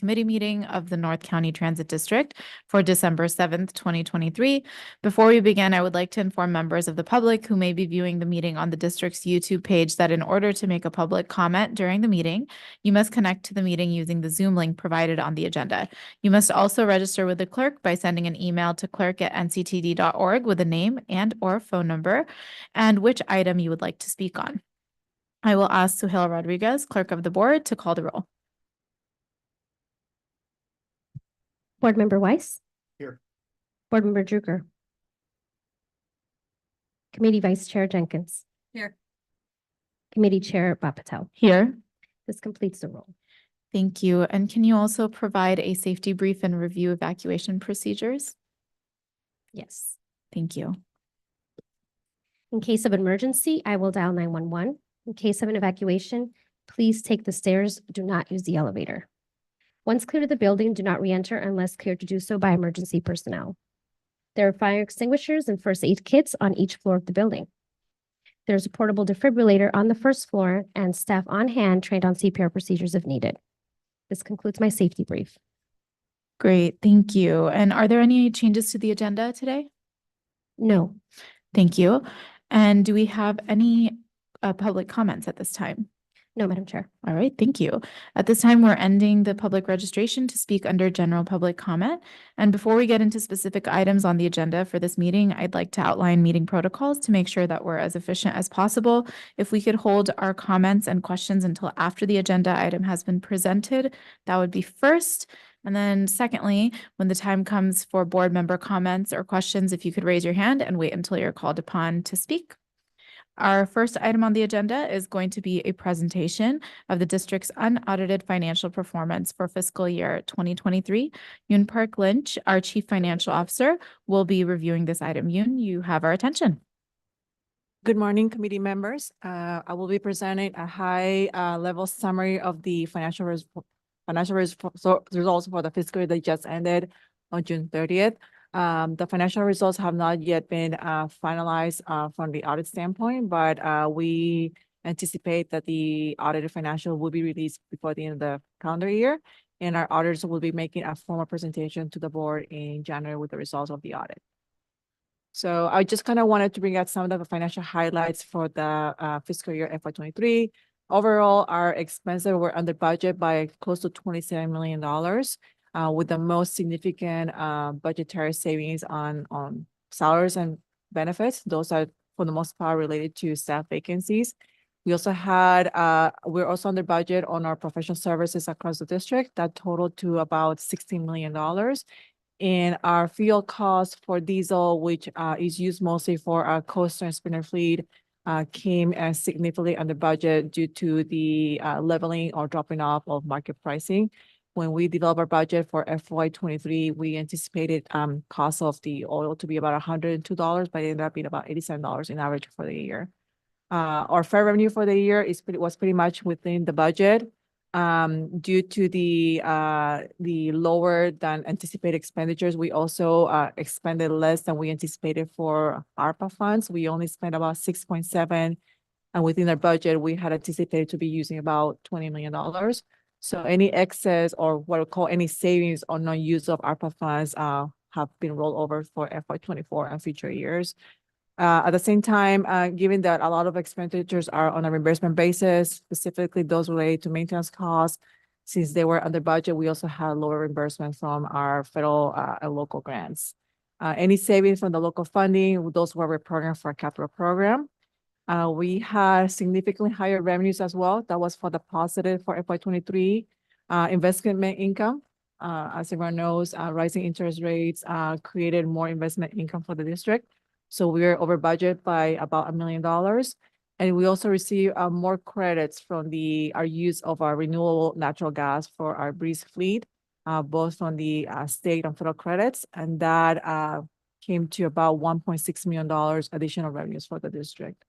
Committee meeting of the North County Transit District for December 7th, 2023. Before we begin, I would like to inform members of the public who may be viewing the meeting on the district's YouTube page that in order to make a public comment during the meeting, you must connect to the meeting using the Zoom link provided on the agenda. You must also register with the clerk by sending an email to clerk@nctd.org with a name and/or phone number and which item you would like to speak on. I will ask Suhail Rodriguez, Clerk of the Board, to call the roll. Board Member Weiss? Here. Board Member Drucker? Committee Vice Chair Jenkins? Here. Committee Chair Bapatel? Here. This completes the roll. Thank you. And can you also provide a safety brief and review evacuation procedures? Yes. Thank you. In case of emergency, I will dial 911. In case of an evacuation, please take the stairs. Do not use the elevator. Once clear to the building, do not re-enter unless cleared to do so by emergency personnel. There are fire extinguishers and first aid kits on each floor of the building. There's a portable defibrillator on the first floor and staff on hand trained on CPR procedures if needed. This concludes my safety brief. Great. Thank you. And are there any changes to the agenda today? No. Thank you. And do we have any public comments at this time? No, Madam Chair. All right, thank you. At this time, we're ending the public registration to speak under general public comment. And before we get into specific items on the agenda for this meeting, I'd like to outline meeting protocols to make sure that we're as efficient as possible. If we could hold our comments and questions until after the agenda item has been presented, that would be first. And then secondly, when the time comes for board member comments or questions, if you could raise your hand and wait until you're called upon to speak. Our first item on the agenda is going to be a presentation of the district's unaudited financial performance for fiscal year 2023. Yoon Park Lynch, our Chief Financial Officer, will be reviewing this item. Yoon, you have our attention. Good morning, committee members. I will be presenting a high-level summary of the financial results for the fiscal year that just ended on June 30th. The financial results have not yet been finalized from the audit standpoint, but we anticipate that the audited financial will be released before the end of the calendar year, and our auditors will be making a formal presentation to the board in January with the results of the audit. So I just kind of wanted to bring out some of the financial highlights for the fiscal year FY23. Overall, our expenses were under budget by close to $27 million. With the most significant budgetary savings on salaries and benefits. Those are, for the most part, related to staff vacancies. We also had, we're also under budget on our professional services across the district. That totaled to about $16 million. And our fuel cost for diesel, which is used mostly for our coaster and spinner fleet, came as significantly under budget due to the leveling or dropping off of market pricing. When we developed our budget for FY23, we anticipated cost of the oil to be about $102, but it ended up being about $87 in average for the year. Our fair revenue for the year was pretty much within the budget. Due to the lower than anticipated expenditures, we also expended less than we anticipated for ARPA funds. We only spent about 6.7, and within our budget, we had anticipated to be using about $20 million. So any excess or what we call any savings or non-use of ARPA funds have been rolled over for FY24 and future years. At the same time, given that a lot of expenditures are on a reimbursement basis, specifically those related to maintenance costs, since they were under budget, we also had lower reimbursement from our federal and local grants. Any savings from the local funding, those were reprogrammed for a capital program. We had significantly higher revenues as well. That was for the positive for FY23. Investment income, as everyone knows, rising interest rates created more investment income for the district. So we were over budget by about $1 million. And we also received more credits from our use of our renewable natural gas for our Breeze fleet, both from the state and federal credits. And that came to about $1.6 million additional revenues for the district.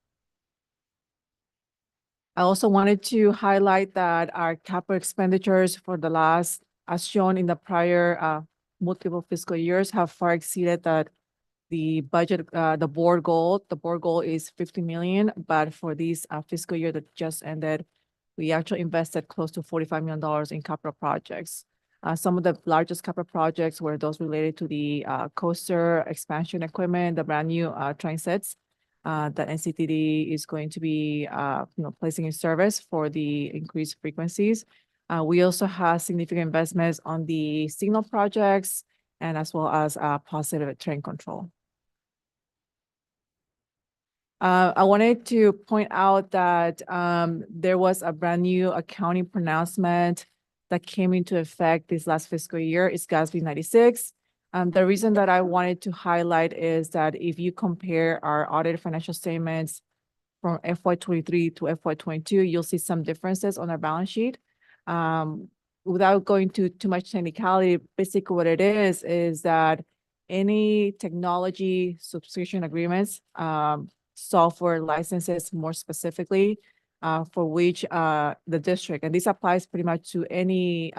I also wanted to highlight that our capital expenditures for the last, as shown in the prior multiple fiscal years, have far exceeded the budget, the board goal. The board goal is $50 million, but for this fiscal year that just ended, we actually invested close to $45 million in capital projects. Some of the largest capital projects were those related to the coaster expansion equipment, the brand new train sets that NCTD is going to be placing in service for the increased frequencies. We also have significant investments on the signal projects and as well as positive train control. I wanted to point out that there was a brand new accounting pronouncement that came into effect this last fiscal year. It's GASB 96. The reason that I wanted to highlight is that if you compare our audited financial statements from FY23 to FY22, you'll see some differences on our balance sheet. Without going to too much technicality, basically what it is that any technology subscription agreements, software licenses more specifically, for which the district, and this applies pretty much to any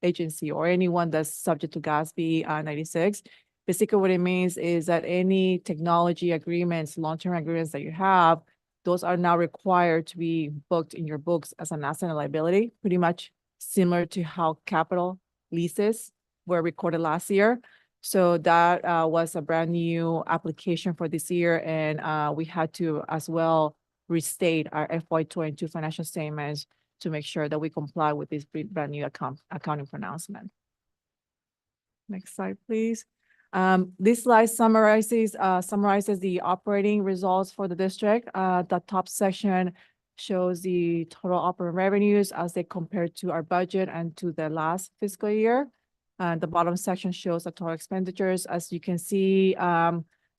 agency or anyone that's subject to GASB 96. Basically what it means is that any technology agreements, long-term agreements that you have, those are now required to be booked in your books as an asset and liability, pretty much similar to how capital leases were recorded last year. So that was a brand new application for this year, and we had to as well restate our FY22 financial statements to make sure that we comply with this brand new accounting pronouncement. Next slide, please. This slide summarizes the operating results for the district. The top section shows the total operating revenues as they compare to our budget and to the last fiscal year. The bottom section shows the total expenditures. As you can see,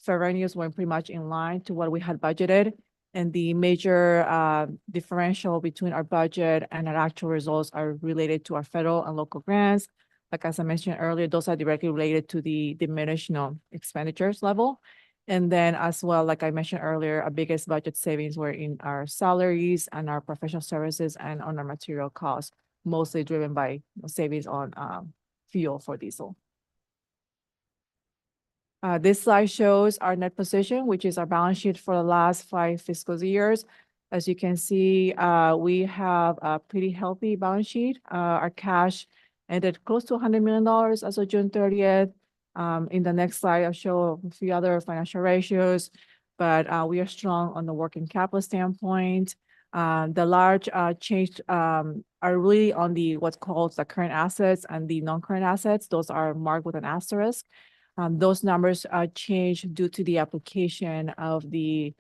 revenues were pretty much in line to what we had budgeted. And the major differential between our budget and our actual results are related to our federal and local grants. Like as I mentioned earlier, those are directly related to the diminished expenditures level. And then as well, like I mentioned earlier, our biggest budget savings were in our salaries and our professional services and on our material costs, mostly driven by savings on fuel for diesel. This slide shows our net position, which is our balance sheet for the last 5 fiscal years. As you can see, we have a pretty healthy balance sheet. Our cash ended close to $100 million as of June 30th. In the next slide, I'll show a few other financial ratios, but we are strong on the working capital standpoint. The large change are really on the what's called the current assets and the non-current assets. Those are marked with an asterisk. Those numbers changed due to the application of the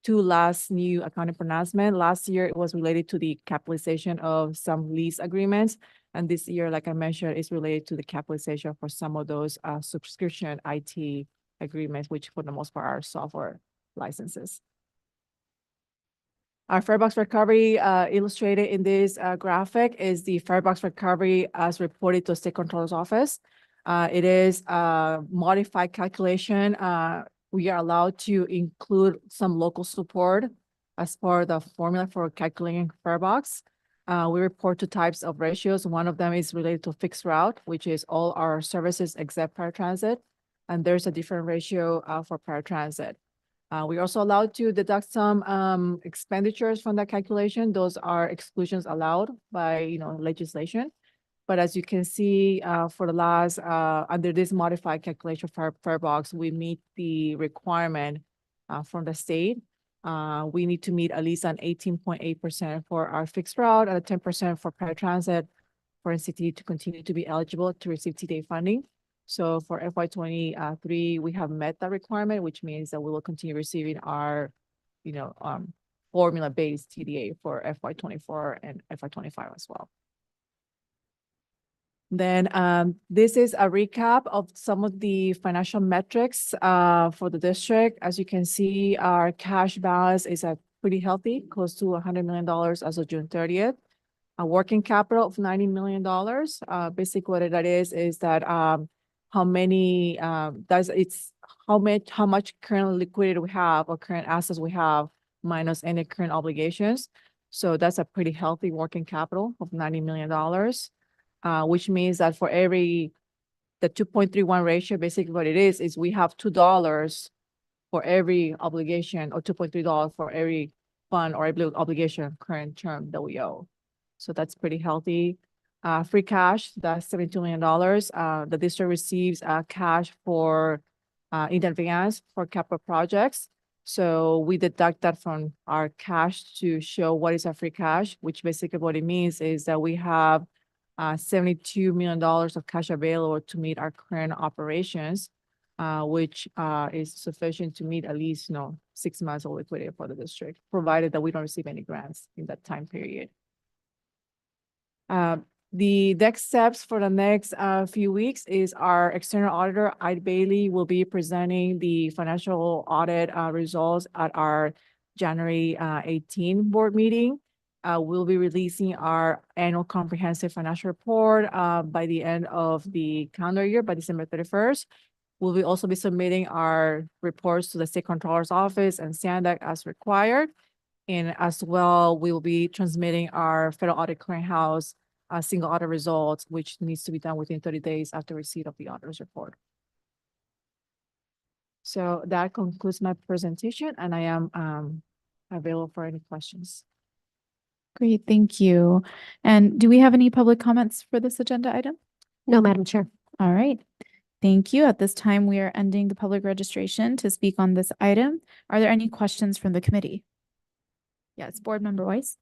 2 last new accounting pronouncement. Last year, it was related to the capitalization of some lease agreements. And this year, like I mentioned, is related to the capitalization for some of those subscription IT agreements, which for the most part are software licenses. Our fare box recovery illustrated in this graphic is the fare box recovery as reported to State Controller's Office. It is a modified calculation. We are allowed to include some local support as part of the formula for calculating fare box. We report 2 types of ratios. One of them is related to fixed route, which is all our services except paratransit. And there's a different ratio for paratransit. We're also allowed to deduct some expenditures from that calculation. Those are exclusions allowed by legislation. But as you can see, for the last under this modified calculation for fare box, we meet the requirement from the state. We need to meet at least an 18.8% for our fixed route and a 10% for paratransit for NCT to continue to be eligible to receive TDA funding. So for FY23, we have met that requirement, which means that we will continue receiving our, formula-based TDA for FY24 and FY25 as well. Then this is a recap of some of the financial metrics for the district. As you can see, our cash balance is at pretty healthy, close to $100 million as of June 30th. A working capital of $90 million. Basically, what that is that how much current liquidity we have or current assets we have minus any current obligations. So that's a pretty healthy working capital of $90 million. Which means that for the 2.31 ratio, basically what it is we have $2 for every obligation or $2.3 for every fund or every obligation current term that we owe. So that's pretty healthy. free cash, that's $72 million. The district receives cash for in advance for capital projects. So we deduct that from our cash to show what is our free cash, which basically what it means is that we have $72 million of cash available to meet our current operations, which is sufficient to meet at least 6 months of liquidity for the district, provided that we don't receive any grants in that time period. The next steps for the next few weeks is our external auditor, Ide Bailey, will be presenting the financial audit results at our January 18 board meeting. We'll be releasing our annual comprehensive financial report by the end of the calendar year, by December 31st. We'll also be submitting our reports to the State Controller's Office and SANDAC as required. And as well, we will be transmitting our Federal Audit Clearinghouse single audit results, which needs to be done within 30 days after receipt of the auditor's report. So that concludes my presentation, and I am available for any questions. Great, thank you. And do we have any public comments for this agenda item? No, Madam Chair. All right. Thank you. At this time, we are ending the public registration to speak on this item. Are there any questions from the committee? Yes, Board Member Weiss.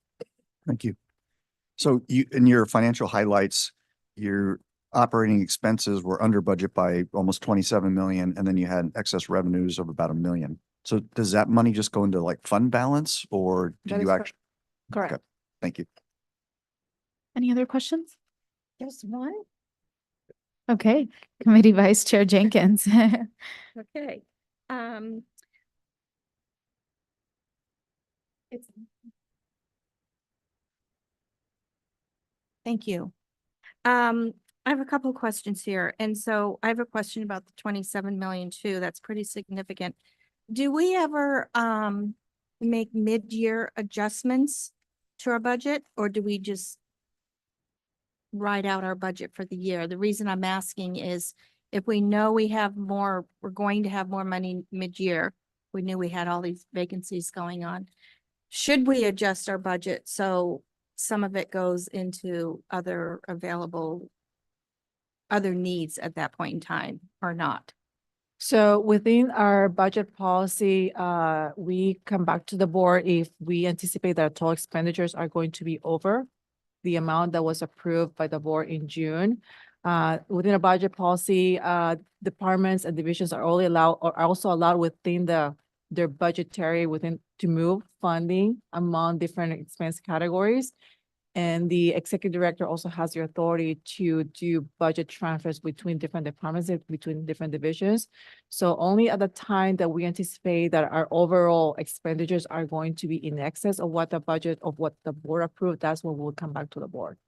Thank you. So you, in your financial highlights, your operating expenses were under budget by almost 27 million, and then you had excess revenues of about $1 million. So does that money just go into like fund balance, or do That you is actually? Correct. Okay. Thank you. Any other questions? Just one? Okay, Committee Vice Chair Jenkins. Okay. It's. Thank you. I have a couple of questions here. And so I have a question about the 27 million too. That's pretty significant. Do we ever make mid-year adjustments to our budget, or do we just write out our budget for the year? The reason I'm asking is if we know we have more, we're going to have more money mid-year. We knew we had all these vacancies going on. Should we adjust our budget so some of it goes into other available, other needs at that point in time or not? So within our budget policy, we come back to the board if we anticipate that total expenditures are going to be over the amount that was approved by the board in June. Within a budget policy, departments and divisions are only allowed, or are also allowed within their budgetary to move funding among different expense categories. And the executive director also has the authority to do budget transfers between different departments, between different divisions. So only at the time that we anticipate that our overall expenditures are going to be in excess of what the budget of what the board approved, that's when we'll come back to the board.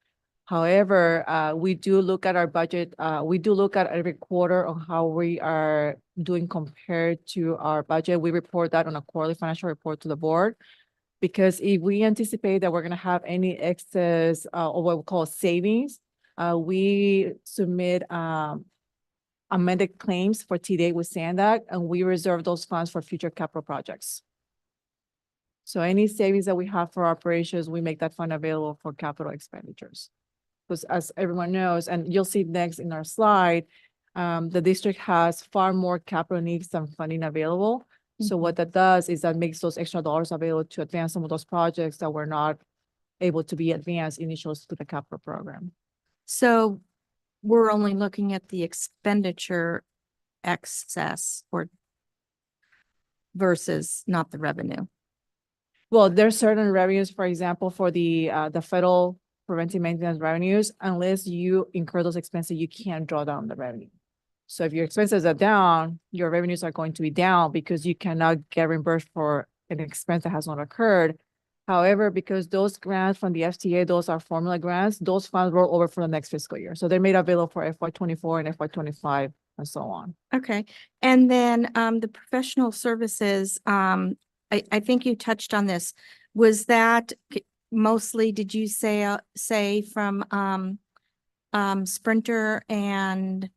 However, we do look at our budget. We do look at every quarter on how we are doing compared to our budget. We report that on a quarterly financial report to the board. Because if we anticipate that we're going to have any excess or what we call savings, we submit amended claims for TDA with SANDAC, and we reserve those funds for future capital projects. So any savings that we have for operations, we make that fund available for capital expenditures. Because as everyone knows, and you'll see next in our slide, the district has far more capital needs than funding available. So what that does is that makes those extra dollars available to advance some of those projects that were not able to be advanced initially to the capital program. So we're only looking at the expenditure excess or versus not the revenue. Well, there's certain revenues, for example, for the federal preventive maintenance revenues, unless you incur those expenses, you can't draw down the revenue. So if your expenses are down, your revenues are going to be down because you cannot get reimbursed for an expense that has not occurred. However, because those grants from the FTA, those are formula grants, those funds roll over for the next fiscal year. So they're made available for FY24 and FY25 and so on. Okay. And then the professional services, I think you touched on this. Was that mostly, did you say from Sprinter, and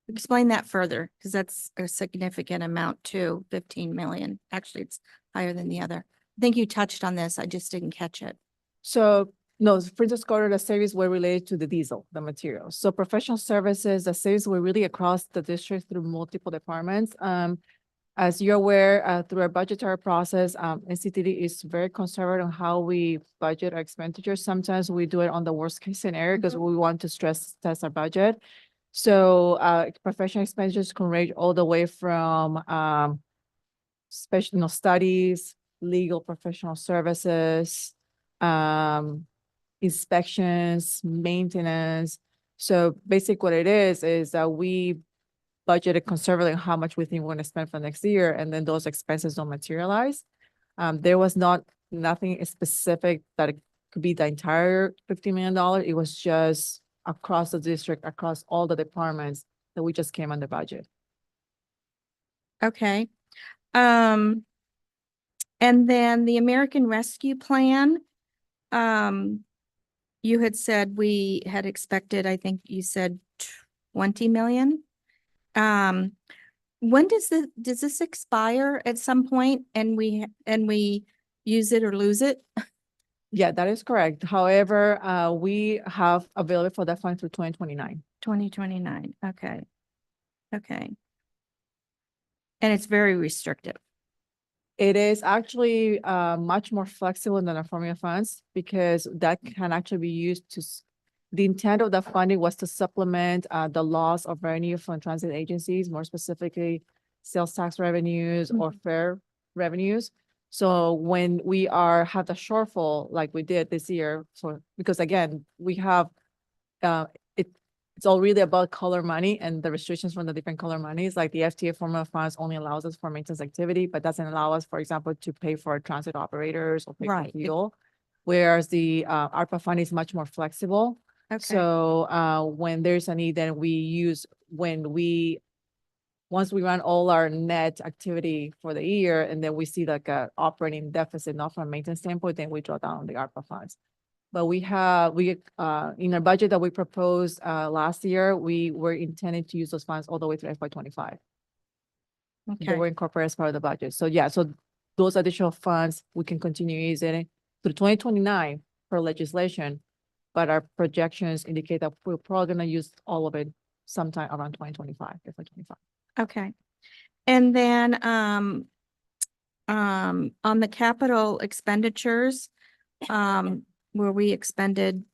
explain that further, because that's a significant amount too, 15 million. Actually, it's higher than the other. I think you touched on this. I just didn't catch it. So No, Princess Carter, the savings were related to the diesel, the materials. So professional services, the savings were really across the district through multiple departments. As you're aware, through our budgetary process, NCTD is very conservative on how we budget our expenditures. Sometimes we do it on the worst case scenario because we want to stress test our budget. So, professional expenditures can range all the way from, special, studies, legal professional services, inspections, maintenance. So basically what it is that we budgeted conservatively how much we think we're gonna spend for next year, and then those expenses don't materialize. There was nothing specific that it could be the entire $50 million. It was just across the district, across all the departments that we just came under budget. Okay. And then the American Rescue Plan, you had said we had expected, I think you said 20 million. When does this expire at some point and we use it or lose it? Yeah, that is correct. However, we have available for that fund through 2029. 2029, okay. Okay. And it's very restrictive. It is actually much more flexible than our formula funds because that can actually be used to, the intent of the funding was to supplement the loss of revenue from transit agencies, more specifically sales tax revenues or fare revenues. So when we have the shortfall like we did this year, so because again, we have it's all really about color money and the restrictions from the different color monies. Like the FTA formula funds only allows us for maintenance activity, but doesn't allow us, for example, to pay for transit operators or pay for Right. fuel. Whereas the ARPA fund is much more flexible. Okay. So when there's a need, then we use once we run all our net activity for the year, and then we see like a operating deficit, not from a maintenance standpoint, then we draw down on the ARPA funds. But in our budget that we proposed last year, we were intending to use those funds all the way through FY 25. They Okay. were incorporated as part of the budget. So yeah, so those additional funds, we can continue using it through 2029 per legislation. But our projections indicate that we're probably gonna use all of it sometime around 2025, FY 25. Okay. And then, on the capital expenditures, where we expended,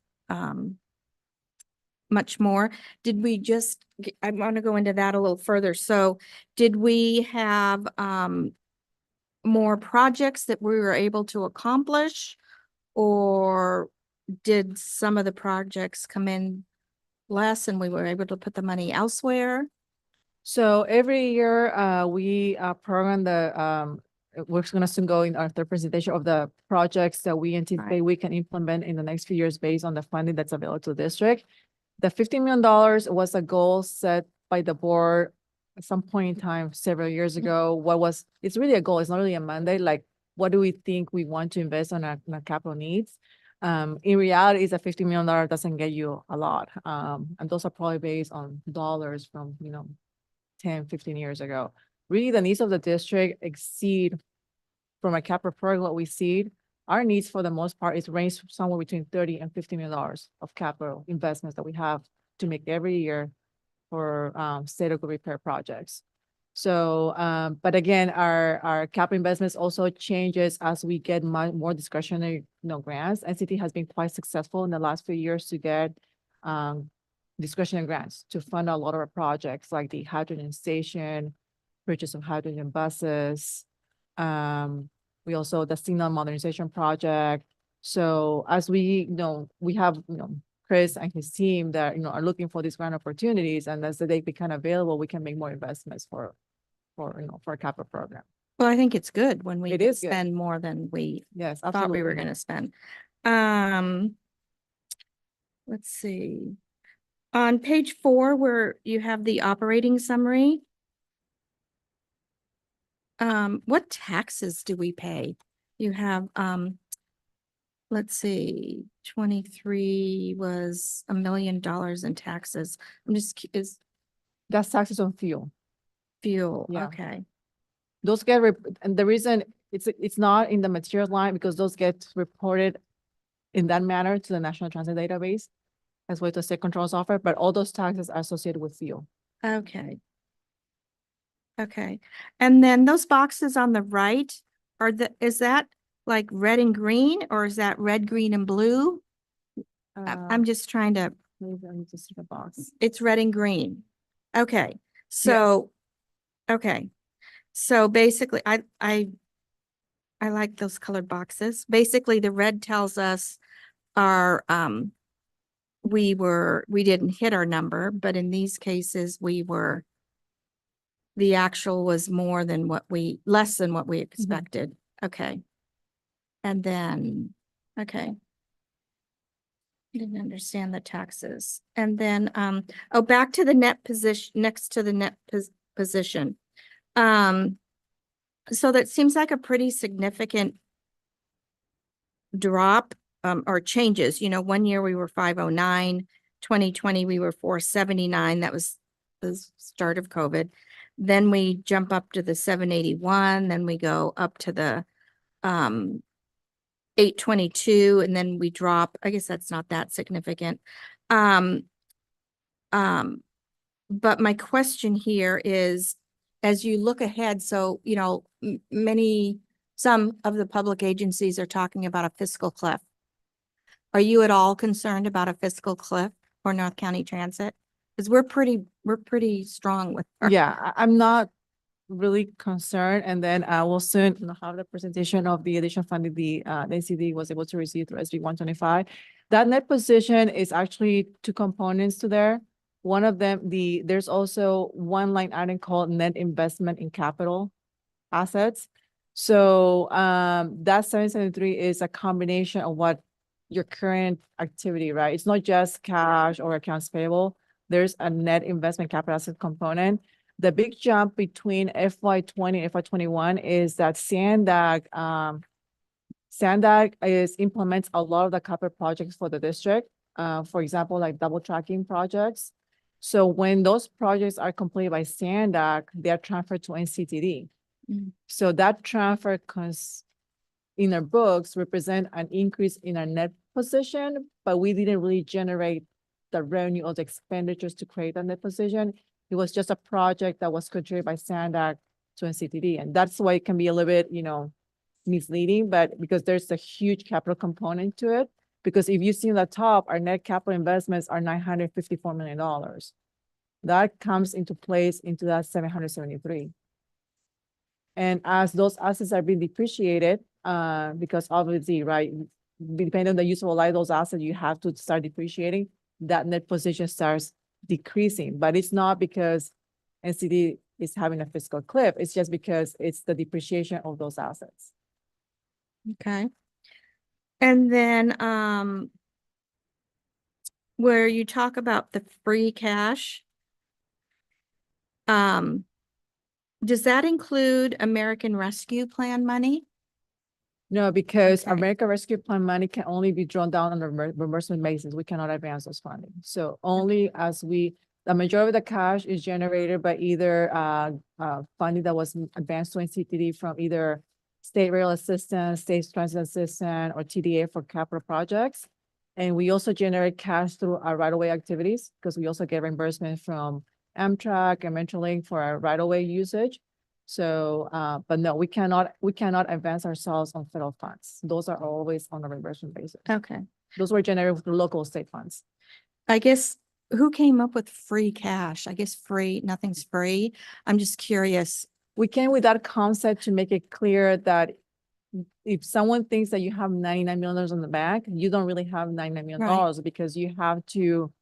much more, did we just, I want to go into that a little further. So did we have, more projects that we were able to accomplish? Or did some of the projects come in less and we were able to put the money elsewhere? So every year, we program we're gonna soon go in our third presentation of the projects that we anticipate we can implement in the next few years based on the funding that's available to the district. The $50 million was a goal set by the board at some point in time several years ago. It's really a goal. It's not really a mandate. Like, what do we think we want to invest on our capital needs? In reality, it's a $50 million doesn't get you a lot. And those are probably based on dollars from, 10, 15 years ago. Really, the needs of the district exceed from a capital program what we see. Our needs for the most part is range somewhere between $30 and $50 million of capital investments that we have to make every year for state of good repair projects. So, but again, our capital investments also changes as we get more discretionary, grants. NCT has been quite successful in the last few years to get discretionary grants to fund a lot of our projects like the hydrogen station, purchase of hydrogen buses. We also, the signal modernization project. So as we have, Chris and his team that, are looking for these grant opportunities, and as they become available, we can make more investments for a capital program. Well, I think it's good when we It can is good. spend more than we Yes, thought we were absolutely. going to spend. Let's see. On page 4, where you have the operating summary, what taxes do we pay? You have, let's see, 23 was $1 million in taxes. Is That's taxes on fuel. fuel, Yeah. okay. Those get, and the reason it's not in the materials line because those get reported in that manner to the National Transit Database as well as the state control software, but all those taxes are associated with fuel. Okay. Okay, and then those boxes on the right, is that like red and green, or is that red, green, and blue? I'm just trying to, Maybe I need to see the box. it's red and green. Okay, so, okay. So basically, I like those colored boxes. Basically, the red tells us our, we didn't hit our number, but in these cases, the actual was less than what we expected. Okay. And then, okay. Didn't understand the taxes. And then, back to the net position, next to the net position. So that seems like a pretty significant drop, or changes. 1 year we were 509, 2020 we were 479. That was the start of COVID. Then we jump up to the 781, then we go up to the 822, and then we drop. I guess that's not that significant. But my question here is, as you look ahead, so, some of the public agencies are talking about a fiscal cliff. Are you at all concerned about a fiscal cliff for North County Transit? Because we're pretty strong with. I'm not really concerned. And then I will soon have the presentation of the additional funding the NCD was able to receive through SB 125. That net position is actually two components to there. One of them, there's also one line item called net investment in capital assets. So that 773 is a combination of what your current activity, right? It's not just cash or accounts payable. There's a net investment capital asset component. The big jump between FY20 and FY21 is that SANDAG implements a lot of the capital projects for the district. For example, like double tracking projects. So when those projects are completed by SANDAG, they are transferred to NCTD. So that transfer in our books represent an increase in our net position, but we didn't really generate the revenue or the expenditures to create a net position. It was just a project that was contributed by SANDAG to NCTD. And that's why it can be a little bit, misleading, but because there's a huge capital component to it. Because if you see on the top, our net capital investments are $954 million. That comes into place into that 773. And as those assets are being depreciated, because obviously, right, depending on the useful life of those assets, you have to start depreciating, that net position starts decreasing. But it's not because NCD is having a fiscal cliff. It's just because it's the depreciation of those assets. Okay. And then where you talk about the free cash, does that include American Rescue Plan money? No, because Okay. American Rescue Plan money can only be drawn down on a reimbursement basis. We cannot advance those funding. So only as the majority of the cash is generated by either funding that was advanced to NCTD from either state rail assistance, state transit assistance, or TDA for capital projects. And we also generate cash through our right-of-way activities because we also get reimbursement from Amtrak and Metrolink for our right-of-way usage. So, but no, we cannot advance ourselves on federal funds. Those are always on a reimbursement basis. Okay. Those were generated with local state funds. I guess, who came up with free cash? I guess nothing's free. I'm just curious. We came with that concept to make it clear that if someone thinks that you have $99 million on the bank, you don't really have $99 million because you have to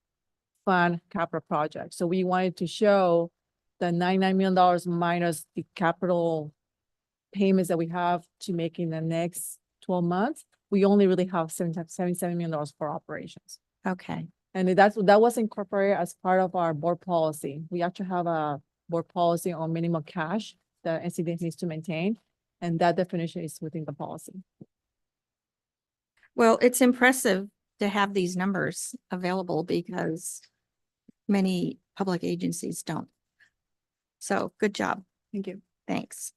fund capital projects. So we wanted to show the $99 million minus the capital payments that we have to make in the next 12 months. We only really have $77 million for operations. Okay. And that was incorporated as part of our board policy. We actually have a board policy on minimum cash that NCD needs to maintain. And that definition is within the policy. Well, it's impressive to have these numbers available because many public agencies don't. So good job. Thank you. Thanks.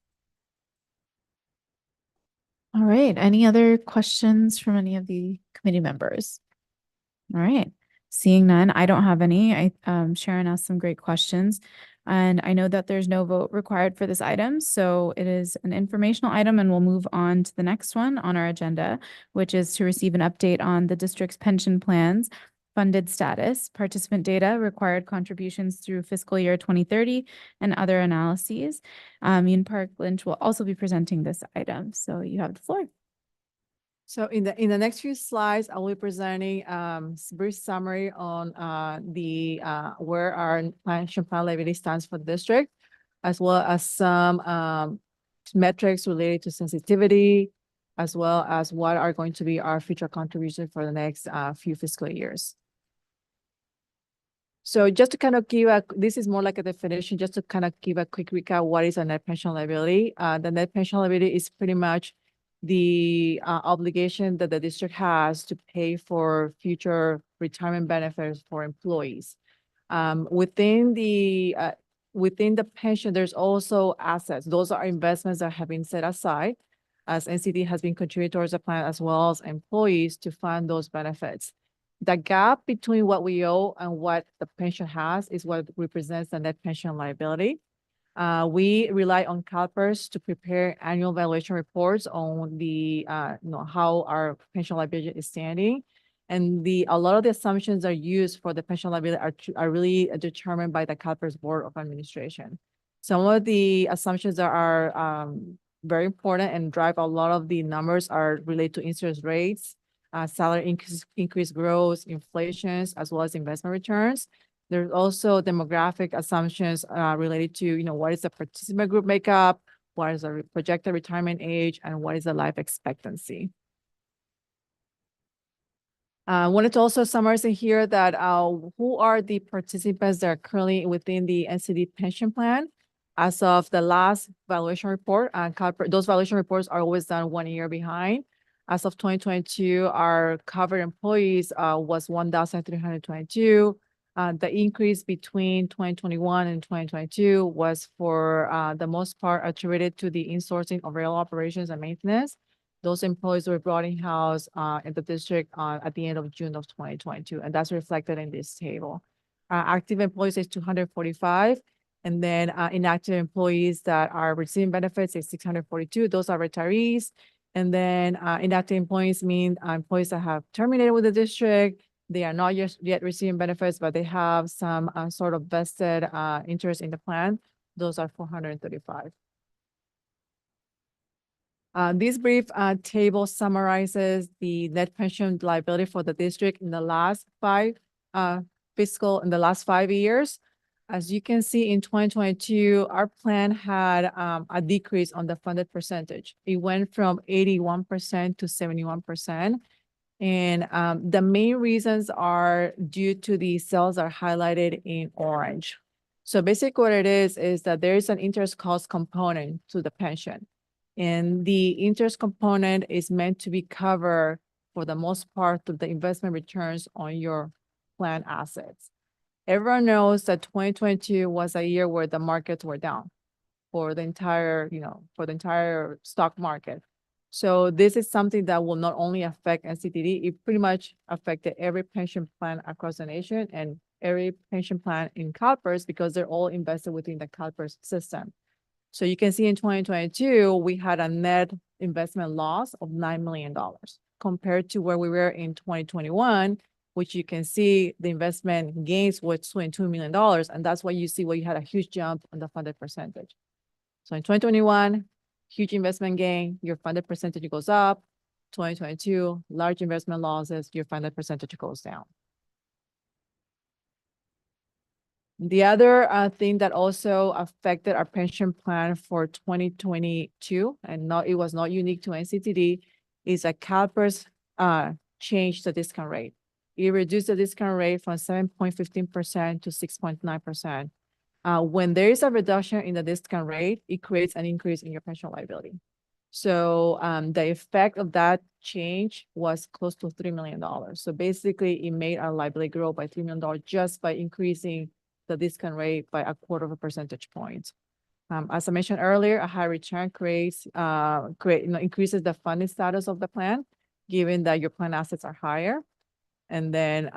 All right, any other questions from any of the committee members? All right, seeing none, I don't have any. Sharon asked some great questions. And I know that there's no vote required for this item, so it is an informational item and we'll move on to the next one on our agenda, which is to receive an update on the district's pension plans, funded status, participant data, required contributions through fiscal year 2030, and other analyses. Yoon Park Lynch will also be presenting this item, so you have the floor. So in the next few slides, I will be presenting brief summary on where our pension plan liability stands for the district, as well as some metrics related to sensitivity, as well as what are going to be our future contributions for the next few fiscal years. So just to kind of this is more like a definition, just to kind of give a quick recap, what is a net pension liability? The net pension liability is pretty much the obligation that the district has to pay for future retirement benefits for employees. Within the pension, there's also assets. Those are investments that have been set aside as NCD has been contributing towards the plan, as well as employees to fund those benefits. The gap between what we owe and what the pension has is what represents the net pension liability. We rely on CalPERS to prepare annual valuation reports on how our pension liability is standing. And a lot of the assumptions are used for the pension liability are really determined by the CalPERS Board of Administration. Some of the assumptions that are very important and drive a lot of the numbers are related to interest rates, salary increase growth, inflations, as well as investment returns. There's also demographic assumptions related to, what is the participant group makeup, what is the projected retirement age, and what is the life expectancy. I wanted to also summarize in here that who are the participants that are currently within the NCD pension plan. As of the last valuation report, those valuation reports are always done 1 year behind. As of 2022, our covered employees was 1,322. The increase between 2021 and 2022 was for the most part attributed to the insourcing of rail operations and maintenance. Those employees were brought in-house in the district at the end of June of 2022, and that's reflected in this table. Active employees is 245, and then inactive employees that are receiving benefits is 642. Those are retirees. And then inactive employees mean employees that have terminated with the district. They are not yet receiving benefits, but they have some sort of vested interest in the plan. Those are 435. This brief table summarizes the net pension liability for the district in the last 5 years. As you can see, in 2022, our plan had a decrease on the funded percentage. It went from 81% to 71%. And the main reasons are due to the cells are highlighted in orange. So basically what it is that there is an interest cost component to the pension. And the interest component is meant to be covered for the most part of the investment returns on your plan assets. Everyone knows that 2022 was a year where the markets were down for the entire, stock market. So this is something that will not only affect NCTD, it pretty much affected every pension plan across the nation and every pension plan in CalPERS because they're all invested within the CalPERS system. So you can see in 2022, we had a net investment loss of $9 million compared to where we were in 2021, which you can see the investment gains was $22 million. And that's why you see where you had a huge jump on the funded percentage. So in 2021, huge investment gain, your funded percentage goes up. 2022, large investment losses, your funded percentage goes down. The other thing that also affected our pension plan for 2022, and it was not unique to NCTD, is that CalPERS changed the discount rate. It reduced the discount rate from 7.15% to 6.9%. When there is a reduction in the discount rate, it creates an increase in your pension liability. So the effect of that change was close to $3 million. So basically, it made our liability grow by $3 million just by increasing the discount rate by 1/4 of a percentage point. As I mentioned earlier, a high return increases the funding status of the plan, given that your plan assets are higher. And then,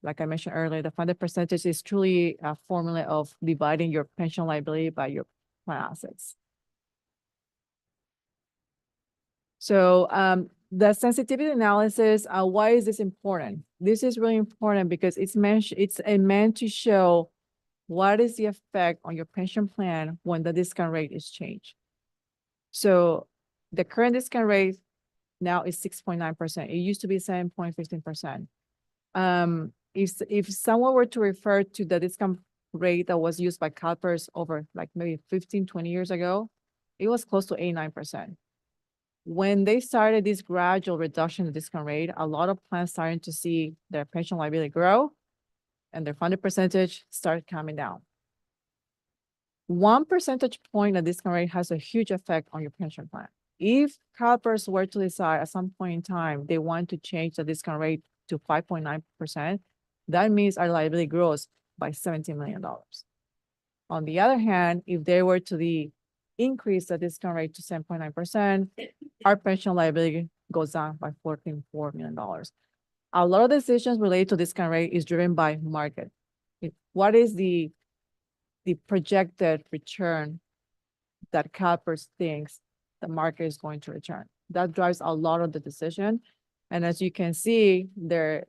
like I mentioned earlier, the funded percentage is truly a formula of dividing your pension liability by your plan assets. So the sensitivity analysis, why is this important? This is really important because it's meant to show what is the effect on your pension plan when the discount rate is changed. So the current discount rate now is 6.9%. It used to be 7.15%. If someone were to refer to the discount rate that was used by CalPERS over like maybe 15, 20 years ago, it was close to 89%. When they started this gradual reduction in the discount rate, a lot of plans starting to see their pension liability grow and their funded percentage start coming down. 1 percentage point of discount rate has a huge effect on your pension plan. If CalPERS were to decide at some point in time they want to change the discount rate to 5.9%, that means our liability grows by $17 million. On the other hand, if they were to increase the discount rate to 7.9%, our pension liability goes down by $14.4 million. A lot of decisions related to discount rate is driven by market. What is the projected return that CalPERS thinks the market is going to return? That drives a lot of the decision. And as you can see, they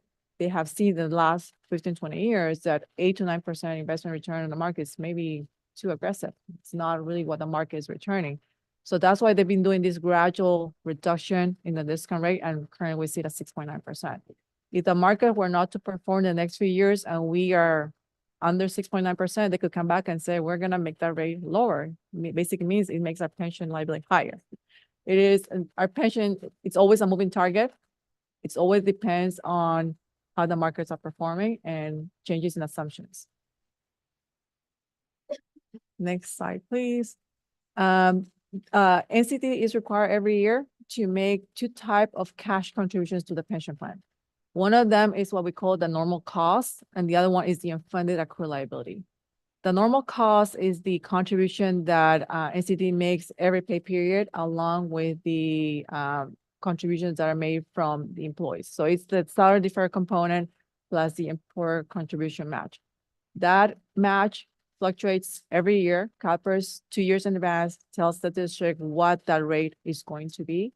have seen in the last 15, 20 years that 8 to 9% investment return on the market is maybe too aggressive. It's not really what the market is returning. So that's why they've been doing this gradual reduction in the discount rate, and currently we see it at 6.9%. If the market were not to perform in the next few years and we are under 6.9%, they could come back and say, we're gonna make that rate lower. Basically means it makes our pension liability higher. It is, our pension, it's always a moving target. It always depends on how the markets are performing and changes in assumptions. Next slide, please. NCT is required every year to make 2 types of cash contributions to the pension plan. One of them is what we call the normal cost, and the other one is the unfunded accrued liability. The normal cost is the contribution that NCT makes every pay period, along with the contributions that are made from the employees. So it's the salary deferred component plus the employer contribution match. That match fluctuates every year. CalPERS 2 years in advance tells the district what that rate is going to be.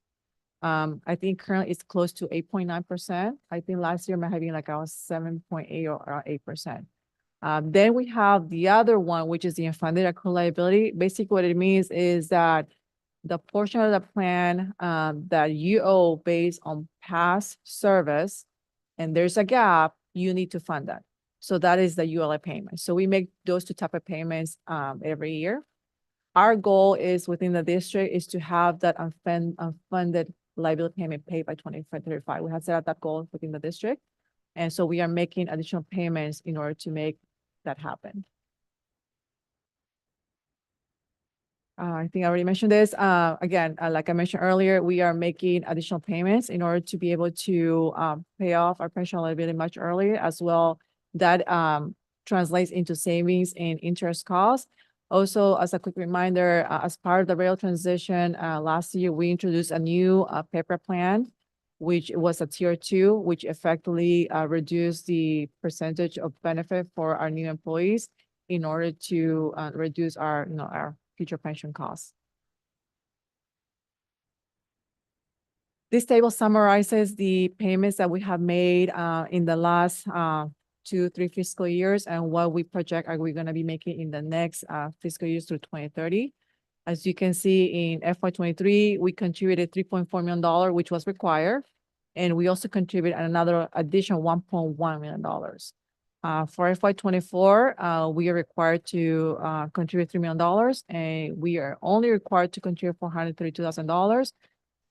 I think currently it's close to 8.9%. I think last year might have been like around 7.8 or around 8%. Then we have the other one, which is the unfunded accrued liability. Basically what it means is that the portion of the plan that you owe based on past service, and there's a gap, you need to fund that. So that is the ULI payment. So we make those 2 types of payments every year. Our goal is within the district is to have that unfunded liability payment paid by 2035. We have set out that goal within the district. And so we are making additional payments in order to make that happen. I think I already mentioned this. Again, like I mentioned earlier, we are making additional payments in order to be able to pay off our pension liability much earlier as well. That translates into savings in interest costs. Also, as a quick reminder, as part of the rail transition, last year, we introduced a new paper plan, which was a tier 2, which effectively reduced the percentage of benefit for our new employees in order to reduce our future pension costs. This table summarizes the payments that we have made in the last 2-3 fiscal years and what we project are we going to be making in the next fiscal years through 2030. As you can see in FY23, we contributed $3.4 million, which was required. And we also contributed another additional $1.1 million. For FY24, we are required to contribute $3 million, and we are only required to contribute $432,000.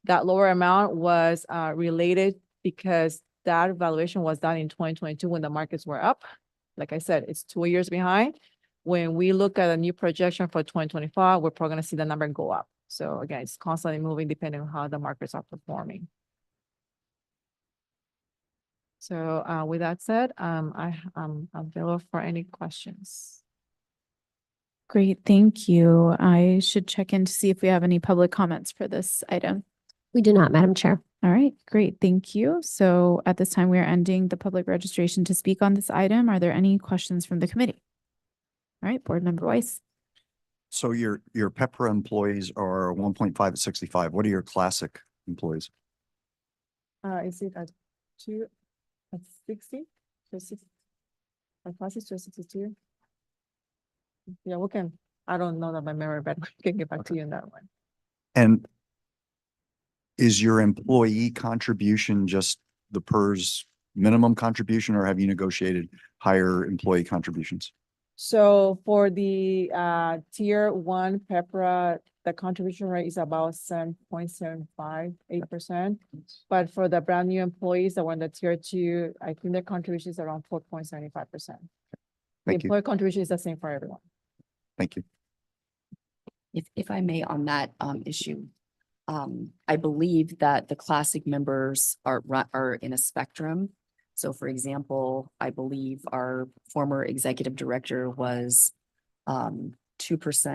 That lower amount was related because that valuation was done in 2022 when the markets were up. Like I said, it's 2 years behind. When we look at a new projection for 2025, we're probably going to see the number go up. So again, it's constantly moving depending on how the markets are performing. So with that said, I'm available for any questions. Great, thank you. I should check in to see if we have any public comments for this item. We do not, Madam Chair. All right, great, thank you. So at this time, we are ending the public registration to speak on this item. Are there any questions from the committee? All right, Board Member Weiss. So your PEPRA employees are 1.5 at 65. What are your classic employees? Is it at 60? My class is 62. Yeah, I don't know that by memory, but we can get back to you on that one. And is your employee contribution just the PERS minimum contribution, or have you negotiated higher employee contributions? So for the tier one PEPRA, the contribution rate is about 7.758%. But for the brand new employees that were in the tier two, I think their contribution is around 4.75%. The Thank you. employee contribution is the same for everyone. Thank you. If I may, on that issue, I believe that the classic members are in a spectrum. So for example, I believe our former executive director was 2%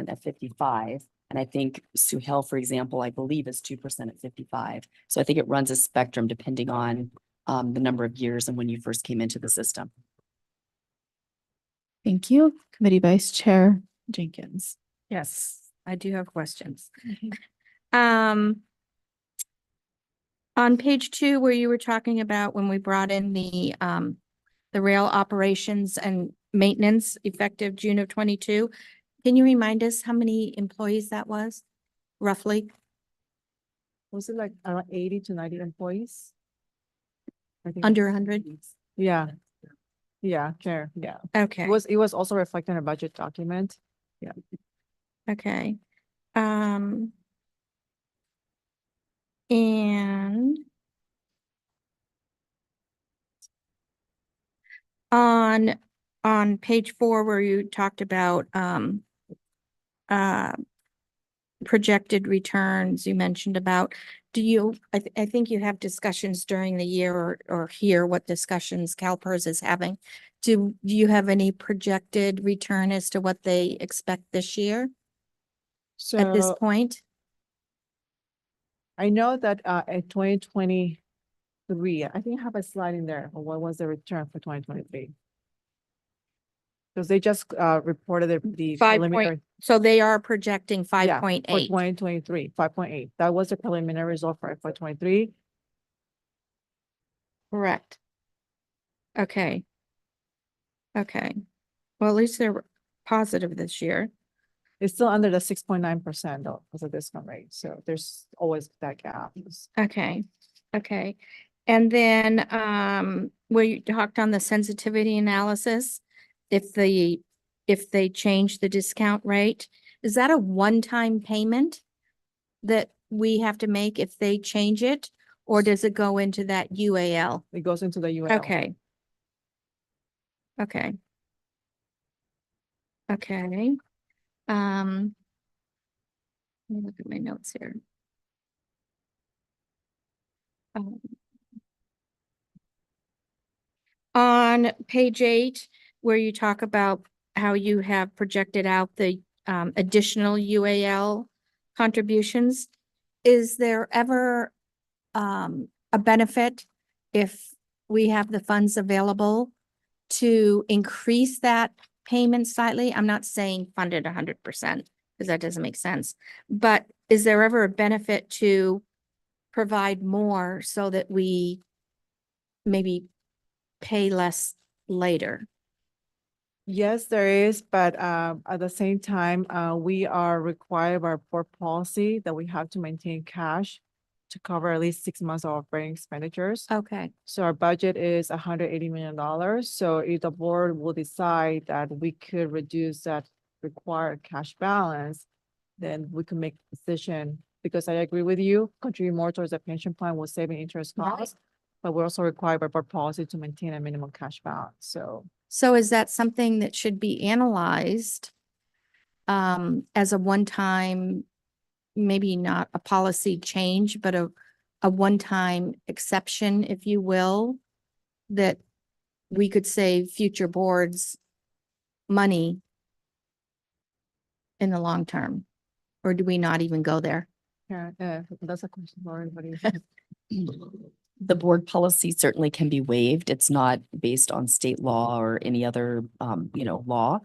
at 55. And I think Suhail, for example, I believe is 2% at 55. So I think it runs a spectrum depending on the number of years and when you first came into the system. Thank you. Committee Vice Chair Jenkins. Yes, I do have questions. On page 2, where you were talking about when we brought in the rail operations and maintenance effective June of 22, can you remind us how many employees that was roughly? Was it like around 80 to 90 employees? I think. Under 100? Yeah. Yeah, sure, yeah. Okay, It was also reflected in a budget document. okay. And on page 4, where you talked about projected returns, you mentioned about, I think you have discussions during the year or hear what discussions CalPERS is having. Do you have any projected return as to what they expect this year at this So point? I know that at 2023, I think I have a slide in there. What was the return for 2023? Because they just reported the 5 preliminary. So they are projecting Yeah, 5.8. For 2023, 5.8. That was the preliminary result for 2023. Correct. Okay. Okay. Well, at least they're positive this year. It's still under the 6.9% though, as a discount rate. So there's always that gap. Okay, okay. And then where you talked on the sensitivity analysis, if they change the discount rate, is that a one-time payment that we have to make if they change it? Or does it go into that UAL? It goes into the UL. Okay. Okay. Okay. Let me look at my notes here. On page 8, where you talk about how you have projected out the additional UAL contributions, is there ever a benefit if we have the funds available to increase that payment slightly? I'm not saying fund it 100% because that doesn't make sense. But is there ever a benefit to provide more so that we maybe pay less later? Yes, there is, but at the same time, we are required by our board policy that we have to maintain cash to cover at least 6 months of operating expenditures. Okay, So our budget is $180 million. So if the board will decide that we could reduce that required cash balance, then we can make a decision. Because I agree with you, contribute more towards the pension plan will save in interest Right. costs. But we're also required by board policy to maintain a minimum cash balance. so is that something that should be analyzed as a one-time, maybe not a policy change, but a one-time exception, if you will, that we could save future boards money in the long term? Or do we not even go there? Yeah, that's a question for everybody. The board policy certainly can be waived. It's not based on state law or any other, law.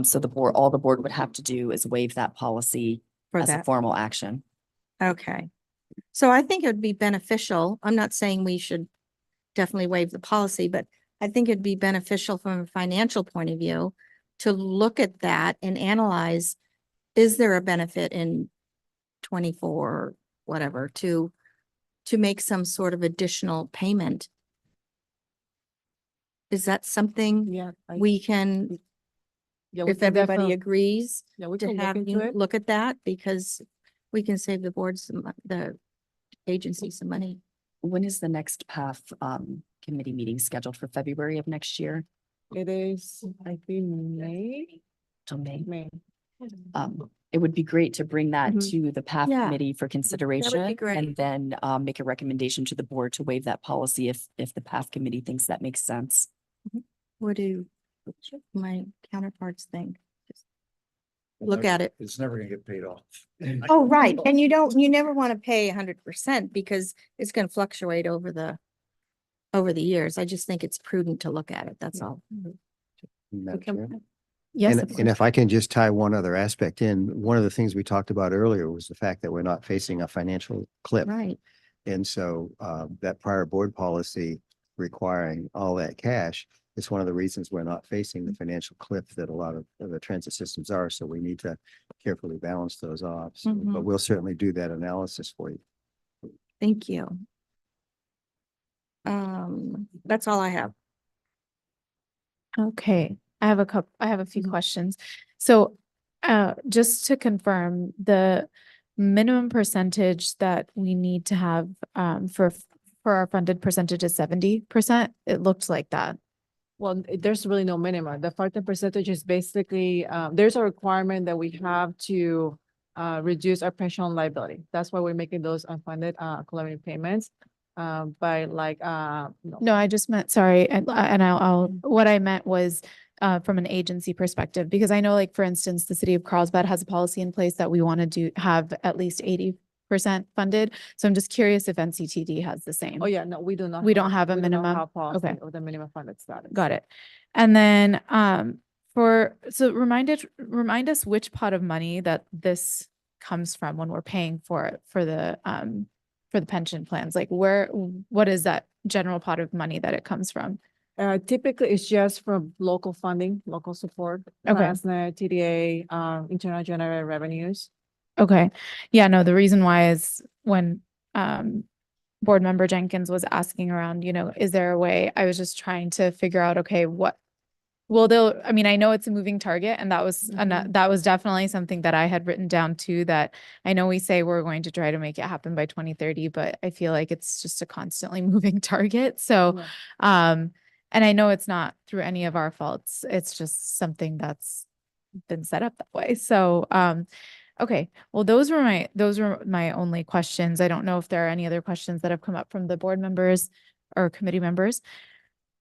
So all the board would have to do is waive that policy For as a that? formal action. Okay. So I think it would be beneficial. I'm not saying we should definitely waive the policy, but I think it'd be beneficial from a financial point of view to look at that and analyze, is there a benefit in 24, whatever, to make some sort of additional payment? Is that something Yeah. we can, Yeah, we if can everybody definitely- agrees, Yeah, we to can look have into you it. look at that? Because we can save the board the agency some money. When is the next PAF committee meeting scheduled for February of next year? It is, I think, May. Till May. May. It would be great to bring that Mhm. to the PAF Yeah, committee for consideration. great. And then make a recommendation to the board to waive that policy if the PAF committee thinks that makes sense. What do my counterparts think? Just Look at it. It's never gonna get paid off. Oh, right. And you never want to pay 100% because it's going to fluctuate over the years. I just think it's prudent to look at it. That's all. Madam can- Chair. Yes, And, of and course. if I can just tie one other aspect in, one of the things we talked about earlier was the fact that we're not facing a financial cliff. Right. And so that prior board policy requiring all that cash is one of the reasons we're not facing the financial cliff that a lot of the transit systems are. So we need to carefully balance those off. So, but Mhm. we'll certainly do that analysis for you. Thank you. That's all I have. Okay, I have a few questions. So, just to confirm, the minimum percentage that we need to have, for our funded percentage is 70%. It looked like that. Well, there's really no minimum. The funding percentage is basically, there's a requirement that we have to reduce our pension liability. That's why we're making those unfunded calamity payments. By like, No, I just meant, sorry, and what I meant was, from an agency perspective, because I know, like, for instance, the city of Carlsbad has a policy in place that we want to have at least 80% funded. So I'm just curious if NCTD has the same. oh yeah, no, we do not. We don't have a we do not minimum? have policy Okay. of the minimum funded status. Got it. And then, remind us which pot of money that this comes from when we're paying for it, for the pension plans, like what is that general pot of money that it comes from? Typically, it's just from local funding, local support. Okay. TransNet, TDA, internal generated revenues. Okay. Yeah, no, the reason why is when, board member Jenkins was asking around, is there a way, I was just trying to figure out, okay, I know it's a moving target, and that was, that was definitely something that I had written down too, that I know we say we're going to try to make it happen by 2030, but I feel like it's just a constantly moving target. So, Yeah. and I know it's not through any of our faults. It's just something that's been set up that way. So, okay, well, those were my only questions. I don't know if there are any other questions that have come up from the board members or committee members.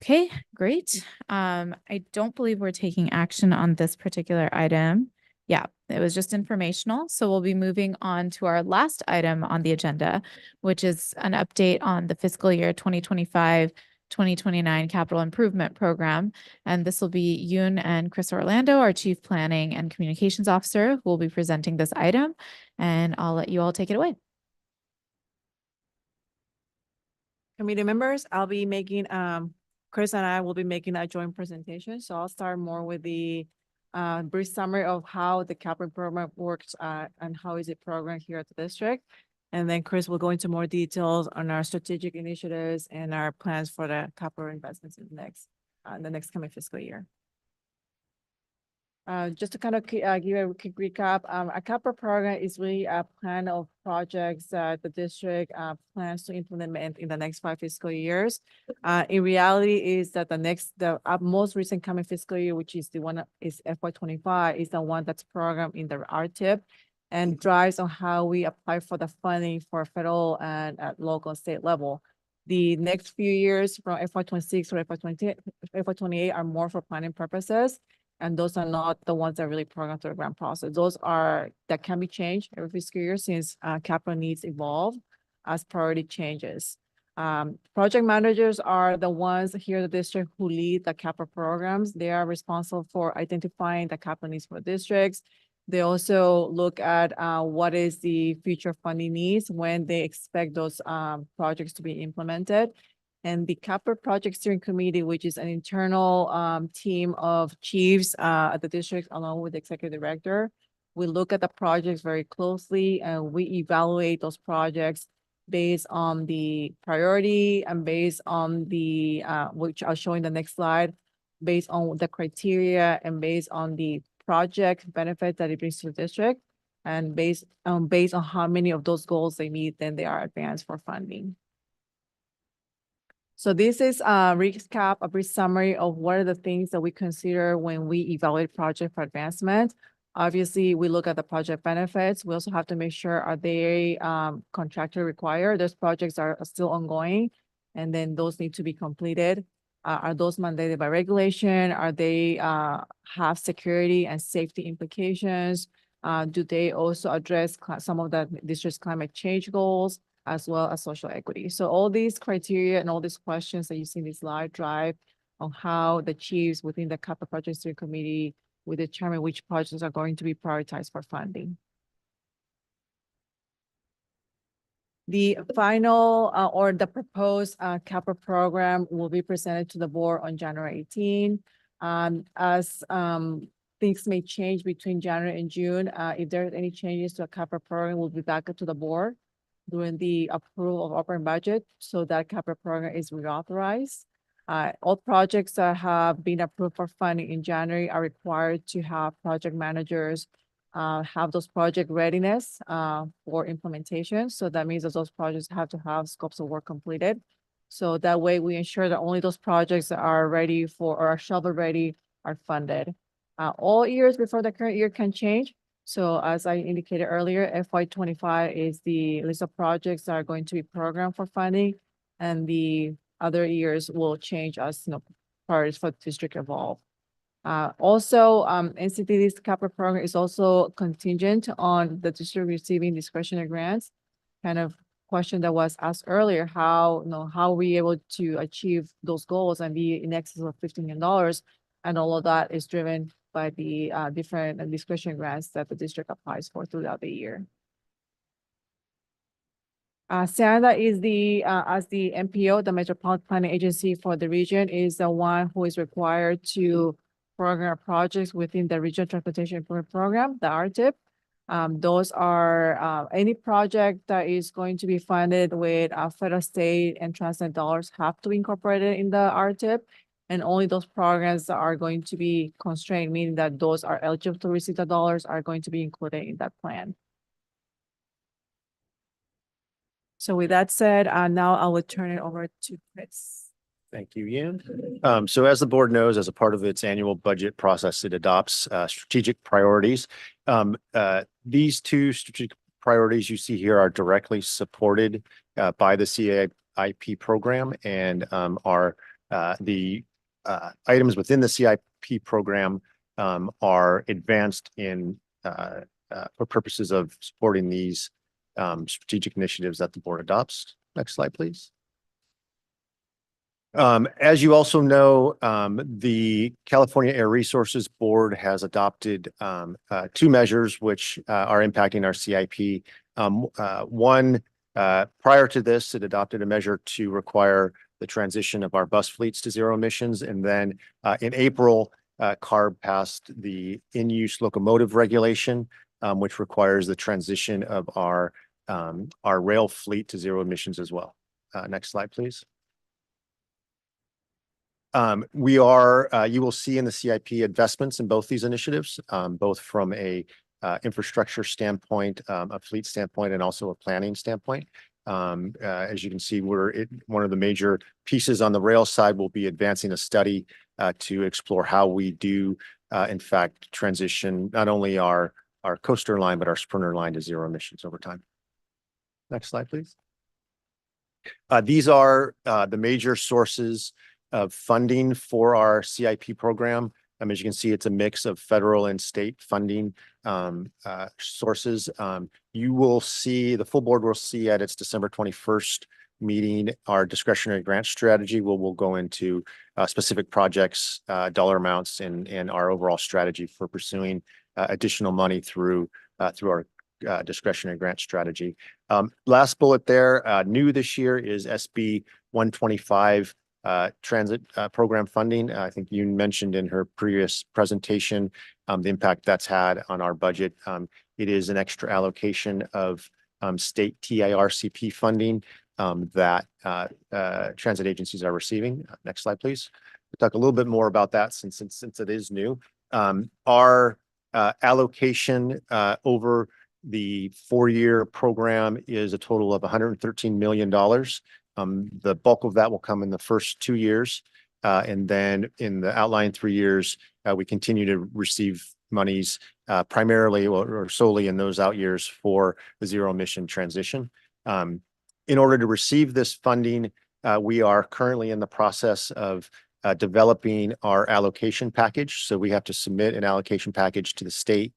Okay, great. I don't believe we're taking action on this particular item. Yeah, it was just informational. So we'll be moving on to our last item on the agenda, which is an update on the fiscal year 2025-2029 capital improvement program. And this will be Yoon and Chris Orlando, our Chief Planning and Communications Officer, who will be presenting this item. And I'll let you all take it away. Committee members, I'll be making, Chris and I will be making a joint presentation. So I'll start more with the brief summary of how the capital program works and how is it programmed here at the district. And then Chris will go into more details on our strategic initiatives and our plans for the capital investments in the next coming fiscal year. Just to kind of give a quick recap, a capital program is really a plan of projects that the district plans to implement in the next 5 fiscal years. In reality is that the most recent coming fiscal year, which is the one that is FY25, is the one that's programmed in the RTIP and drives on how we apply for the funding for federal and at local and state level. The next few years from FY26 or FY28 are more for planning purposes. And those are not the ones that really program through the grant process. Those are, that can be changed every fiscal year since capital needs evolve as priority changes. Project managers are the ones here in the district who lead the capital programs. They are responsible for identifying the capital needs for districts. They also look at what is the future funding needs when they expect those projects to be implemented. And the capital project steering committee, which is an internal team of chiefs at the district along with the executive director, we look at the projects very closely and we evaluate those projects based on the priority and based on the which I'll show in the next slide, based on the criteria and based on the project benefit that it brings to the district, and based on how many of those goals they meet, then they are advanced for funding. So this is a recap, a brief summary of what are the things that we consider when we evaluate project for advancement. Obviously, we look at the project benefits. We also have to make sure, are they contractor required? Those projects are still ongoing, and then those need to be completed. Are those mandated by regulation? Are they have security and safety implications? Do they also address some of the district's climate change goals, as well as social equity? So all these criteria and all these questions that you see in this slide drive on how the chiefs within the capital project steering committee will determine which projects are going to be prioritized for funding. The final or the proposed capital program will be presented to the board on January 18. As things may change between January and June, if there are any changes to a capital program, we'll be back to the board during the approval of operating budget, so that capital program is reauthorized. All projects that have been approved for funding in January are required to have project managers have those project readiness for implementation. So that means that those projects have to have scopes of work completed. So that way we ensure that only those projects that are ready for or are shovel ready are funded. All years before the current year can change. So as I indicated earlier, FY25 is the list of projects that are going to be programmed for funding, and the other years will change as priorities for the district evolve. Also, NCTD's capital program is also contingent on the district receiving discretionary grants. Kind of question that was asked earlier, how are we able to achieve those goals and be in excess of $15 million? And all of that is driven by the different discretionary grants that the district applies for throughout the year. SANDA is as the MPO, the Metropolitan Planning Agency for the region, is the one who is required to program projects within the Regional Transportation Improvement Program, the RTIP. Those are any project that is going to be funded with federal, state, and transnet dollars have to be incorporated in the RTIP. And only those programs that are going to be constrained, meaning that those are eligible to receive the dollars, are going to be included in that plan. So with that said, now I will turn it over to Chris. Thank you, Ian. So as the board knows, as a part of its annual budget process, it adopts strategic priorities. These two strategic priorities you see here are directly supported by the CIP program, and are the items within the CIP program are advanced in for purposes of supporting these strategic initiatives that the board adopts. Next slide, please. As you also know, the California Air Resources Board has adopted two measures which are impacting our CIP. One, prior to this, it adopted a measure to require the transition of our bus fleets to zero emissions. And then in April, CARB passed the in-use locomotive regulation, which requires the transition of our rail fleet to zero emissions as well. Next slide, please. You will see in the CIP investments in both these initiatives, both from a infrastructure standpoint, a fleet standpoint, and also a planning standpoint. As you can see, one of the major pieces on the rail side will be advancing a study to explore how we do, in fact, transition not only our coaster line, but our sprinter line to zero emissions over time. Next slide, please. These are the major sources of funding for our CIP program. As you can see, it's a mix of federal and state funding sources. You will see, the full board will see at its December 21st meeting, our discretionary grant strategy. We'll go into specific projects, dollar amounts, and our overall strategy for pursuing additional money through our discretionary grant strategy. Last bullet there, new this year is SB 125 transit program funding. I think you mentioned in her previous presentation the impact that's had on our budget. It is an extra allocation of state TIRCP funding that transit agencies are receiving. Next slide, please. We'll talk a little bit more about that since it is new. Our allocation over the 4-year program is a total of $113 million. The bulk of that will come in the first 2 years. And then in the outlying 3 years, we continue to receive monies primarily or solely in those out years for the zero emission transition. In order to receive this funding, we are currently in the process of developing our allocation package. So we have to submit an allocation package to the state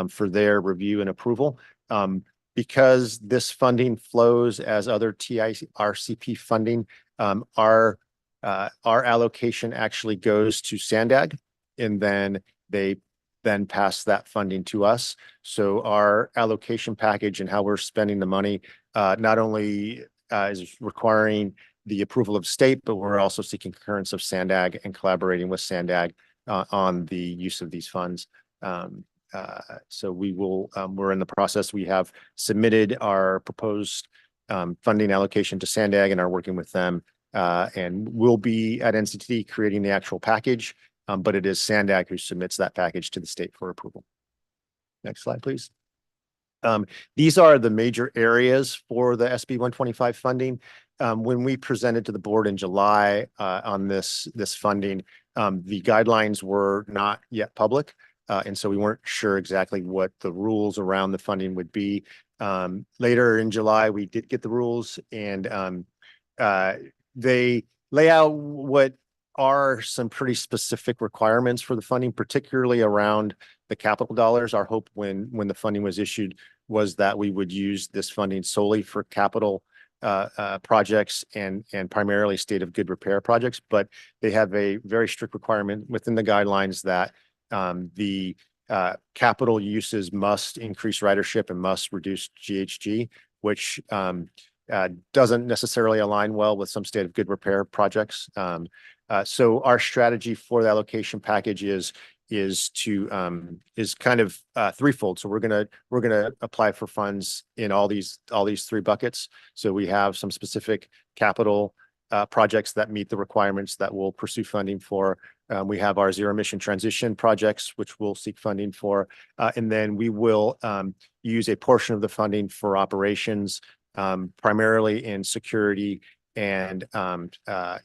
for their review and approval. Because this funding flows as other TIRCP funding, our allocation actually goes to SANDAG, and then they pass that funding to us. So our allocation package and how we're spending the money not only is requiring the approval of state, but we're also seeking concurrence of SANDAG and collaborating with SANDAG on the use of these funds. So we're in the process. We have submitted our proposed funding allocation to SANDAG and are working with them. And we'll be at NCTD creating the actual package, but it is SANDAG who submits that package to the state for approval. Next slide, please. These are the major areas for the SB 125 funding. When we presented to the board in July on this funding, the guidelines were not yet public. And so we weren't sure exactly what the rules around the funding would be. Later in July, we did get the rules, and they lay out what are some pretty specific requirements for the funding, particularly around the capital dollars. Our hope when the funding was issued was that we would use this funding solely for capital projects and primarily state of good repair projects, but they have a very strict requirement within the guidelines that the capital uses must increase ridership and must reduce GHG, which doesn't necessarily align well with some state of good repair projects. So our strategy for the allocation package is kind of threefold. So we're gonna apply for funds in all these 3 buckets. So we have some specific capital projects that meet the requirements that we'll pursue funding for. We have our zero emission transition projects, which we'll seek funding for. And then we will use a portion of the funding for operations, primarily in security and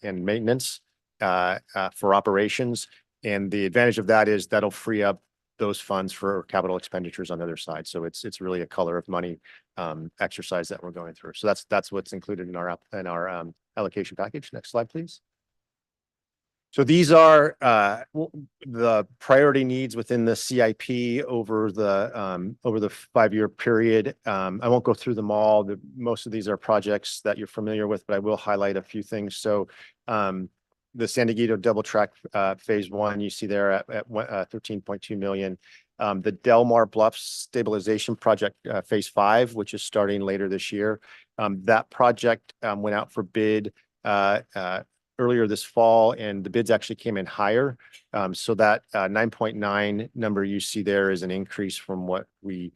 maintenance for operations. And the advantage of that is that'll free up those funds for capital expenditures on the other side. So it's really a color of money exercise that we're going through. So that's what's included in our allocation package. Next slide, please. So these are the priority needs within the CIP over the 5-year period. I won't go through them all. Most of these are projects that you're familiar with, but I will highlight a few things. So the San Diego double track phase 1, you see there at 13.2 million. The Del Mar Bluffs stabilization project phase 5, which is starting later this year. That project went out for bid earlier this fall, and the bids actually came in higher. So that 9.9 number you see there is an increase from what we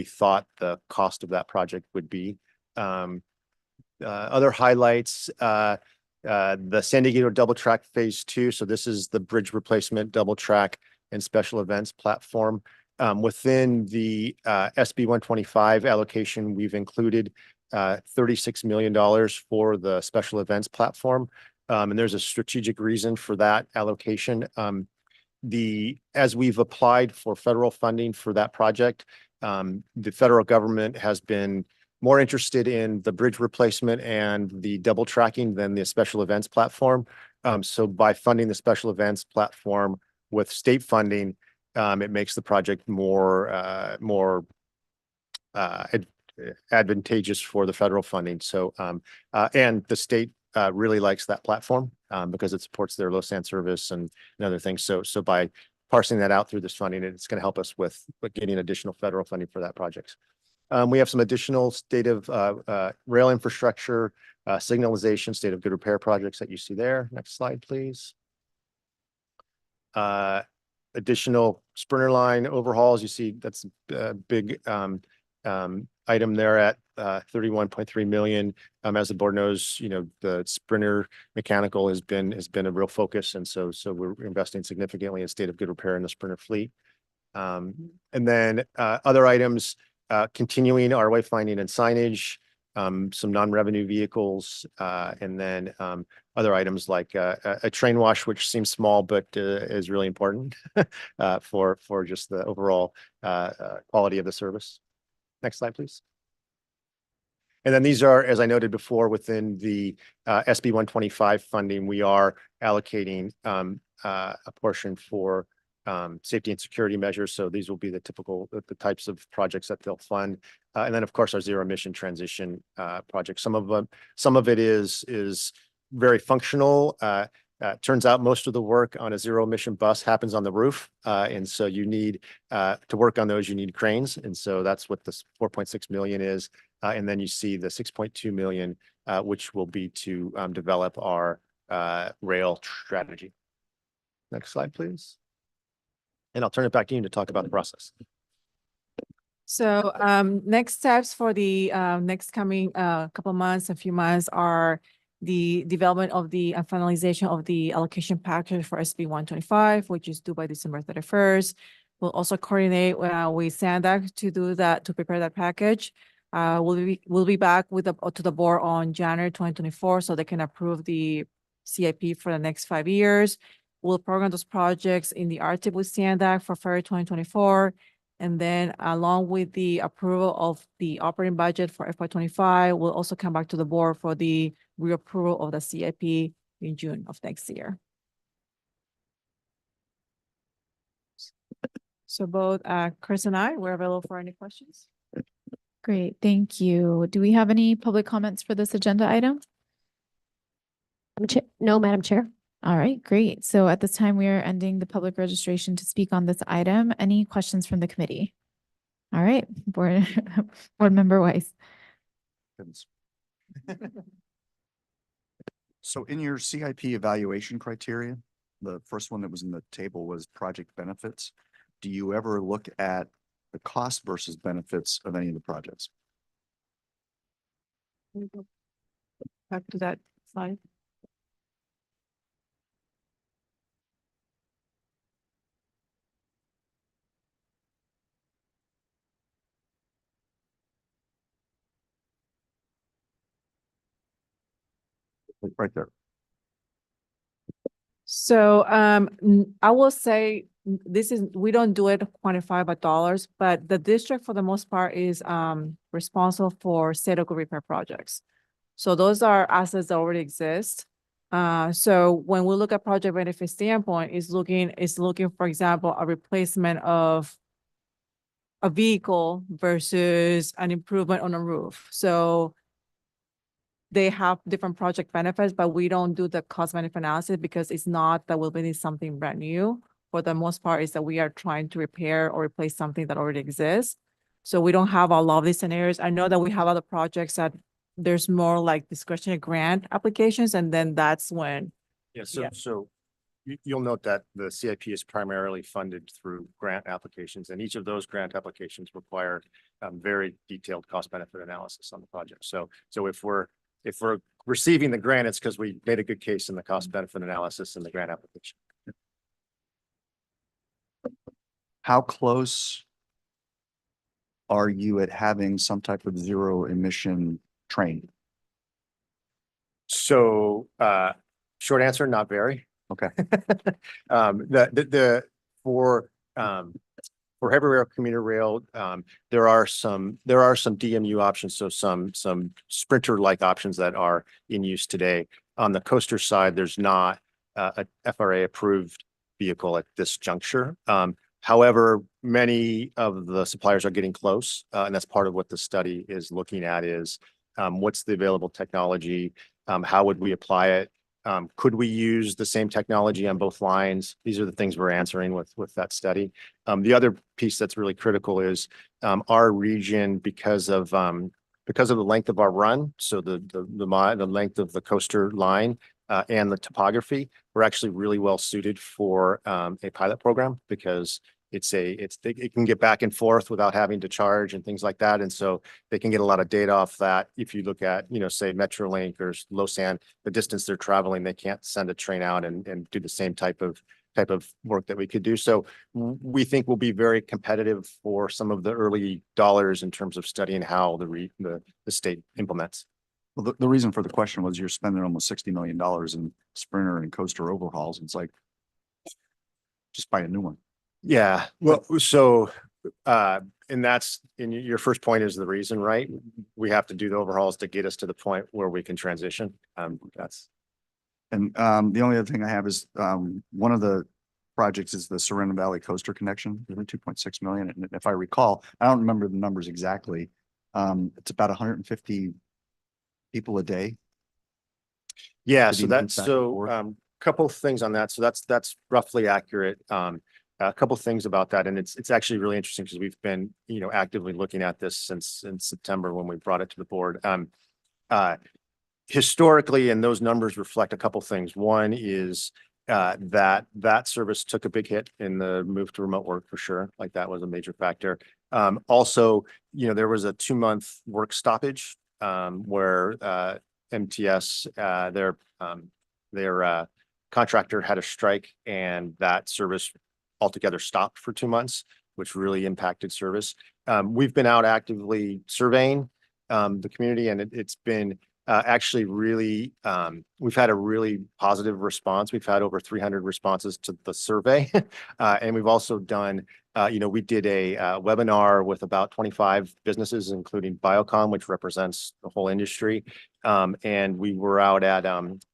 thought the cost of that project would be. Other highlights, the San Diego double track phase 2. So this is the bridge replacement double track and special events platform. Within the SB 125 allocation, we've included $36 million for the special events platform. And there's a strategic reason for that allocation. As we've applied for federal funding for that project, the federal government has been more interested in the bridge replacement and the double tracking than the special events platform. So by funding the special events platform, with state funding, it makes the project more advantageous for the federal funding. So, and the state really likes that platform because it supports their low sand service and other things. So by parsing that out through this funding, it's going to help us with getting additional federal funding for that project. We have some additional state of rail infrastructure, signalization, state of good repair projects that you see there. Next slide, please. Additional Sprinter line overhauls. You see that's a big item there at 31.3 million. As the board knows, you know, the Sprinter mechanical has been a real focus, and so we're investing significantly in state of good repair in the Sprinter fleet. And then other items, continuing our wayfinding and signage, some non-revenue vehicles, and then other items like a train wash, which seems small but is really important for just the overall quality of the service. Next slide, please. And then these are, as I noted before, within the SB 125 funding, we are allocating a portion for safety and security measures. So these will be the typical, the types of projects that they'll fund. And then of course, our zero emission transition project. Some of it is very functional. Turns out most of the work on a zero emission bus happens on the roof. And so you need to work on those, you need cranes. And so that's what this 4.6 million is. And then you see the 6.2 million, which will be to develop our rail strategy. Next slide, please. And I'll turn it back to you to talk about the process. So next steps for the next coming couple months, a few months, are the development of the finalization of the allocation package for SB 125, which is due by December 31st. We'll also coordinate with SANDAC to do that, to prepare that package. We'll be back with to the board on January 2024, so they can approve the CIP for the next 5 years. We'll program those projects in the RTIP with SANDAC for February 2024. And then along with the approval of the operating budget for FY25, we'll also come back to the board for the reapproval of the CIP in June of next year. So both Chris and I, we're available for any questions. Great, thank you. Do we have any public comments for this agenda item? No, Madam Chair. All right, great. So at this time, we are ending the public registration to speak on this item. Any questions from the committee? All right, board member Weiss. So in your CIP evaluation criteria, the first one that was in the table was project benefits. Do you ever look at the cost versus benefits of any of the projects? Back to that slide. Right there. So I will say we don't do it quantified by dollars, but the district for the most part is responsible for state of good repair projects. So those are assets that already exist. So when we look at project benefit standpoint, is looking, for example, a replacement of a vehicle versus an improvement on a roof. So they have different project benefits, but we don't do the cost benefit analysis because it's not that we'll be something brand new. For the most part, is that we are trying to repair or replace something that already exists. So we don't have a lot of these scenarios. I know that we have other projects that there's more like discretionary grant applications, and then that's when. Yeah, so you'll note that the CIP is primarily funded through grant applications, and each of those grant applications require very detailed cost benefit analysis on the project. So if we're receiving the grant, it's because we made a good case in the cost benefit analysis in the grant application. How close are you at having some type of zero emission train? So short answer, not very. Okay. For heavy rail, commuter rail, there are some DMU options, so some Sprinter-like options that are in use today. On the coaster side, there's not a FRA approved vehicle at this juncture. However, many of the suppliers are getting close, and that's part of what the study is looking at is what's the available technology? How would we apply it? Could we use the same technology on both lines? These are the things we're answering with that study. The other piece that's really critical is our region, because of the length of our run, so the length of the coaster line and the topography, we're actually really well suited for a pilot program because it can get back and forth without having to charge and things like that. And so they can get a lot of data off that. If you look at, say Metrolink or Losan, the distance they're traveling, they can't send a train out and do the same type of work that we could do. So we think we'll be very competitive for some of the early dollars in terms of studying how the state implements. Well, the reason for the question was you're spending almost $60 million in Sprinter and coaster overhauls. It's like, just buy a new one. Yeah, well, so, and that's, in your first point is the reason, right? We have to do the overhauls to get us to the point where we can transition. That's. And the only other thing I have is one of the projects is the Serena Valley Coaster Connection, 2.6 million. And if I recall, I don't remember the numbers exactly. It's about 150 people a day. Yeah, to so be that's, moved back and forth. couple things on that. So that's roughly accurate. A couple things about that, and it's actually really interesting because we've been, actively looking at this since in September when we brought it to the board. Historically, and those numbers reflect a couple things. One is that service took a big hit in the move to remote work for sure. Like that was a major factor. Also, there was a 2-month work stoppage where MTS, their contractor had a strike, and that service altogether stopped for 2 months, which really impacted service. We've been out actively surveying the community, and it's been actually really, we've had a really positive response. We've had over 300 responses to the survey. And we've also done, we did a webinar with about 25 businesses, including Biocom, which represents the whole industry. And we were out at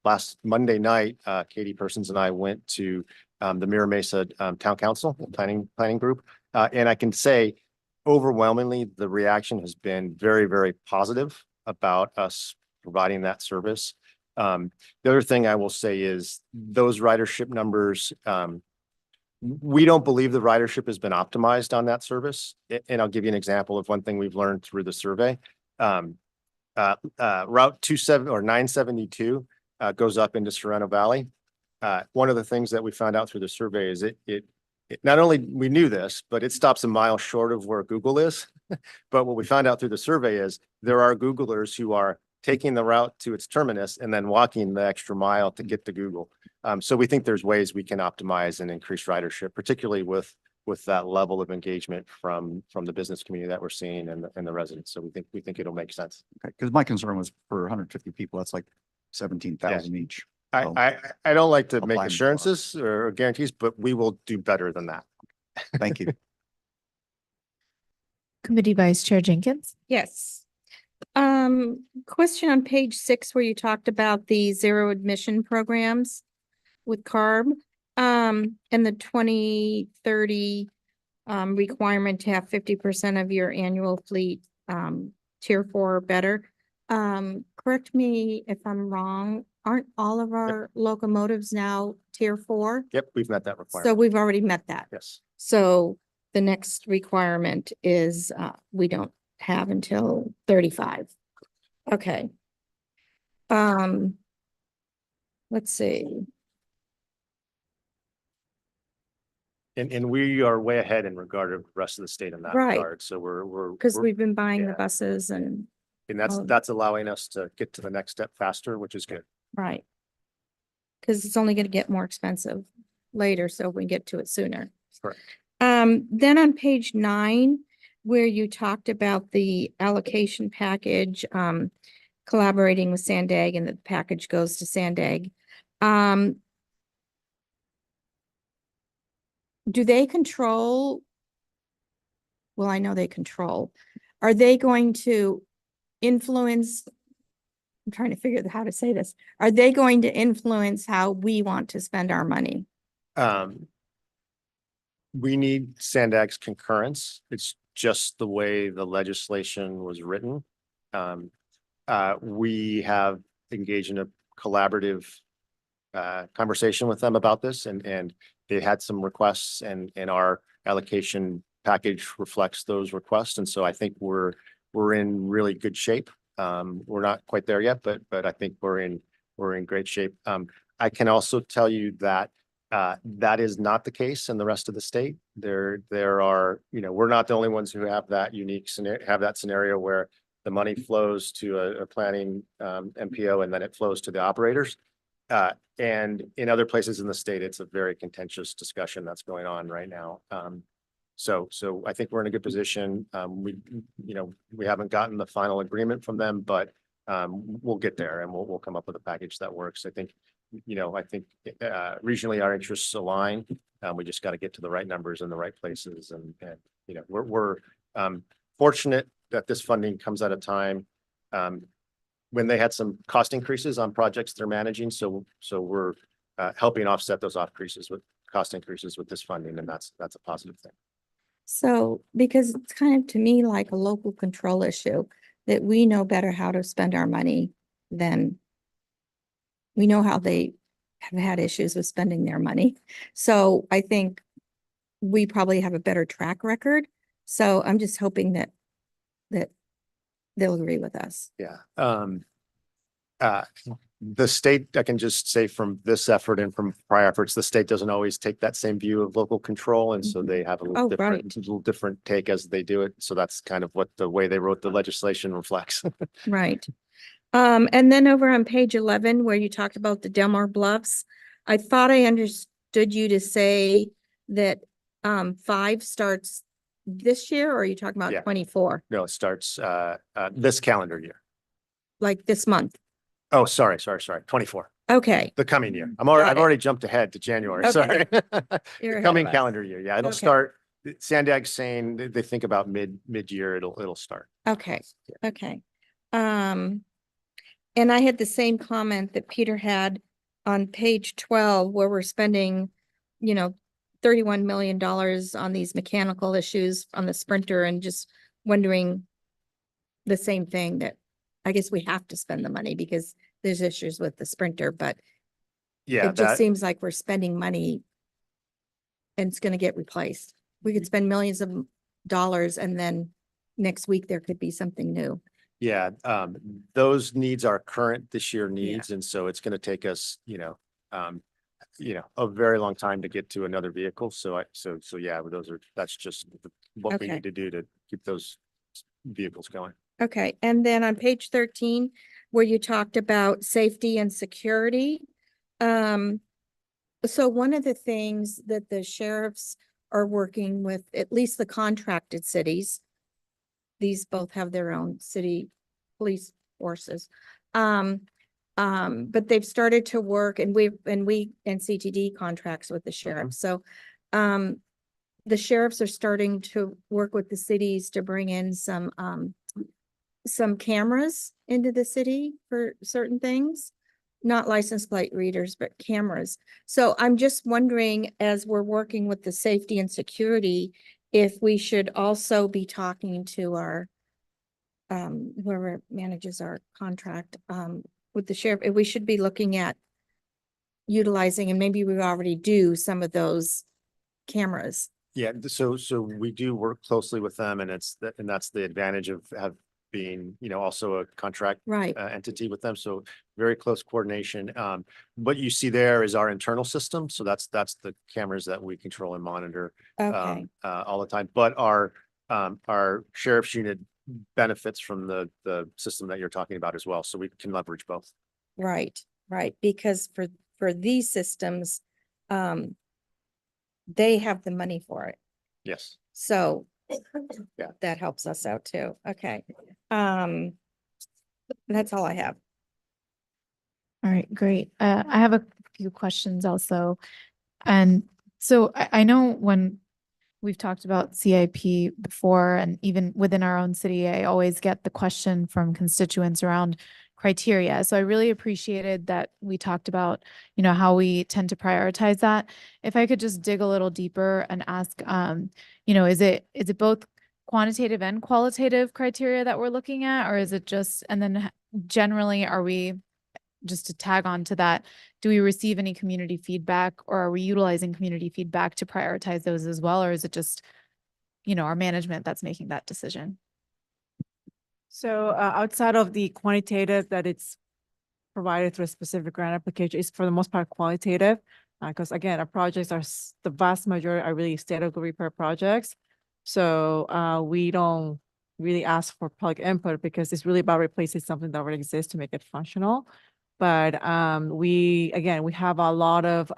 last Monday night, Katie Persons and I went to the Mira Mesa Town Council planning group. And I can say overwhelmingly, the reaction has been very, very positive about us providing that service. The other thing I will say is those ridership numbers, we don't believe the ridership has been optimized on that service. And I'll give you an example of one thing we've learned through the survey. Route 972 goes up into Sereno Valley. One of the things that we found out through the survey is it not only we knew this, but it stops a mile short of where Google is. But what we found out through the survey is there are Googlers who are taking the route to its terminus and then walking the extra mile to get to Google. So we think there's ways we can optimize and increase ridership, particularly with that level of engagement from the business community that we're seeing and the residents. So we think it'll make sense. Okay, because my concern was for 150 people, that's like 17,000 each. So I don't like to I'll make buy them. assurances or guarantees, but we will do better than that. Thank you. Committee Vice Chair Jenkins. Yes. Question on page 6 where you talked about the zero admission programs with CARB, and the 2030 requirement to have 50% of your annual fleet tier 4 or better. Correct me if I'm wrong. Aren't all of our locomotives now tier 4? Yep, we've met that So requirement. we've already met that. Yes. So the next requirement is we don't have until 35. Okay. Let's see. And we are way ahead in regard to the rest of the state in that Right. regard. So Because we've been buying the yeah. buses and, that's allowing us to get to the next step faster, which is good. right. Because it's only going to get more expensive later, so we get to it sooner. Correct. Then on page 9, where you talked about the allocation package, collaborating with Sandag, and the package goes to Sandag. Do they control? Well, I know they control. Are they going to influence? I'm trying to figure out how to say this. Are they going to influence how we want to spend our money? we need Sandag's concurrence. It's just the way the legislation was written. We have engaged in a collaborative conversation with them about this, and they had some requests, and our allocation package reflects those requests. And so I think we're in really good shape. We're not quite there yet, but I think we're in great shape. I can also tell you that that is not the case in the rest of the state. There are, we're not the only ones who have that unique scenario, have that scenario where the money flows to a planning MPO and then it flows to the operators. And in other places in the state, it's a very contentious discussion that's going on right now. So I think we're in a good position. We haven't gotten the final agreement from them, but we'll get there and we'll come up with a package that works. I think regionally our interests align. We just got to get to the right numbers in the right places. And we're fortunate that this funding comes at a time when they had some cost increases on projects they're managing. So we're helping offset those cost increases with this funding, and that's a positive thing. So, because it's kind of to me like a local control issue, that we know better how to spend our money than we know how they have had issues with spending their money. So I think we probably have a better track record. So I'm just hoping that they'll agree with us. Yeah. The state, I can just say from this effort and from prior efforts, the state doesn't always take that same view of local control. And so they have a little different take as they do it. So that's kind of what the way they wrote the legislation reflects. Right. And then over on page 11, where you talked about the Delmar Bluffs, I thought I understood you to say that 5 starts this year, or are you talking about 24? No, it starts this calendar year. Like this month? Oh, sorry. 24. Okay. The coming year. I've Got it. already jumped ahead to January. Okay. Sorry. You're The ahead coming of us. calendar year. Yeah, it'll Okay. start. Sandag's saying they think about mid-year it'll start. Okay, okay. And I had the same comment that Peter had on page 12, where we're spending, $31 million on these mechanical issues on the Sprinter, and just wondering the same thing, that I guess we have to spend the money because there's issues with the Sprinter, but Yeah, it just seems like we're spending money and it's gonna get replaced. We could spend millions of dollars and then next week there could be something new. yeah. Those needs are current this year needs, and so it's going to take us, a very long time to get to another vehicle. So yeah, that's just what we Okay. need to do to keep those vehicles going. Okay, and then on page 13, where you talked about safety and security. So one of the things that the sheriffs are working with, at least the contracted cities, these both have their own city police forces. But they've started to work, and CTD contracts with the sheriff. So, the sheriffs are starting to work with the cities to bring in some cameras into the city for certain things, not license plate readers, but cameras. So I'm just wondering, as we're working with the safety and security, if we should also be talking to our whoever manages our contract with the sheriff, if we should be looking at utilizing, and maybe we already do, some of those cameras. Yeah, so we do work closely with them, and that's the advantage of being, also a contract Right. entity with them. So very close coordination. What you see there is our internal system. So that's the cameras that we control and monitor Okay. all the time. But our sheriff's unit benefits from the system that you're talking about as well. So we can leverage both. Right, because for these systems, they have the money for it. Yes. So Yeah. that helps us out too. Okay. That's all I have. All right, great. I have a few questions also. And so I know when we've talked about CIP before, and even within our own city, I always get the question from constituents around criteria. So I really appreciated that we talked about, how we tend to prioritize that. If I could just dig a little deeper and ask, is it both quantitative and qualitative criteria that we're looking at, or is it just, and then generally are we, just to tag on to that, do we receive any community feedback, or are we utilizing community feedback to prioritize those as well? Or is it just, our management that's making that decision? So outside of the quantitative that it's provided through a specific grant application, it's for the most part qualitative. Because again, our projects are, the vast majority are really state of good repair projects. So we don't really ask for public input because it's really about replacing something that already exists to make it functional. But we have a lot of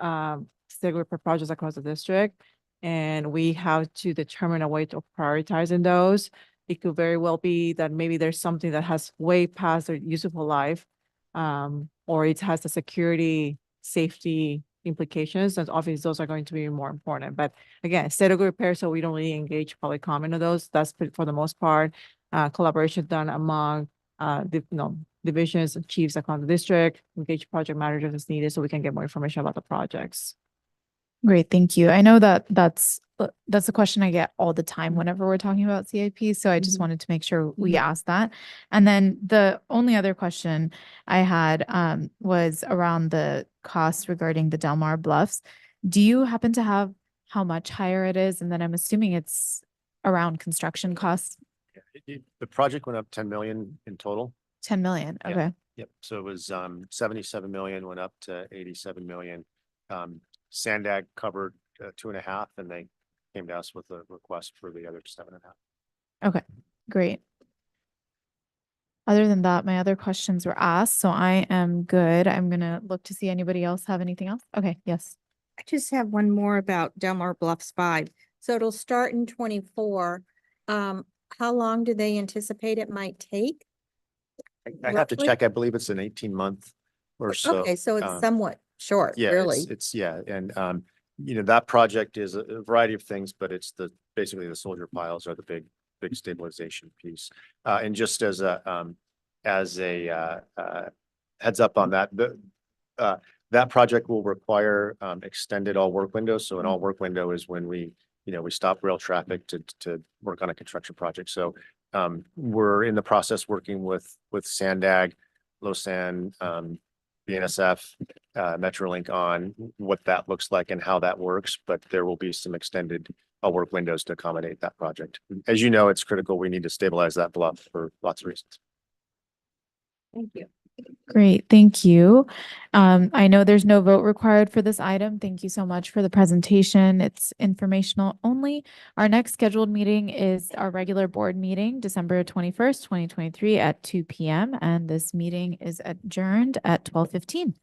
state of good repair projects across the district, and we have to determine a way to prioritize in those. It could very well be that maybe there's something that has way past their useful life, or it has the security, safety implications, and obviously those are going to be more important. But again, state of good repair, so we don't really engage public comment on those. That's for the most part, collaboration done among divisions and chiefs across the district, engage project managers as needed so we can get more information about the projects. Great, thank you. I know that that's a question I get all the time whenever we're talking about CIP. So I just wanted to make sure we asked that. And then the only other question I had was around the costs regarding the Del Mar Bluffs. Do you happen to have how much higher it is? And then I'm assuming it's around construction costs, The project went up 10 million in total. 10 million. Yeah. Okay. Yep. So it was 77 million, went up to 87 million. Sandag covered 2.5, and they came to us with a request for the other 7.5. Okay, great. Other than that, my other questions were asked, so I am good. I'm gonna look to see anybody else have anything else. Okay, yes. I just have one more about Del Mar Bluffs 5. So it'll start in 24. How long do they anticipate it might take? I have to Roughly? check. I believe it's an 18-month or so. Okay, so it's somewhat short, Yeah, really. it's yeah. And that project is a variety of things, but it's basically the soldier piles are the big stabilization piece. And just as a heads up on that, that project will require extended all work windows. So an all work window is when we stop rail traffic to work on a construction project. So we're in the process working with Sandag, Losan, BNSF, Metrolink on what that looks like and how that works, but there will be some extended work windows to accommodate that project. As you know, it's critical. We need to stabilize that bluff for lots of reasons. Thank you. Great, thank you. I know there's no vote required for this item. Thank you so much for the presentation. It's informational only. Our next scheduled meeting is our regular board meeting, December 21st, 2023 at 2 p.m. And this meeting is adjourned at 12:15.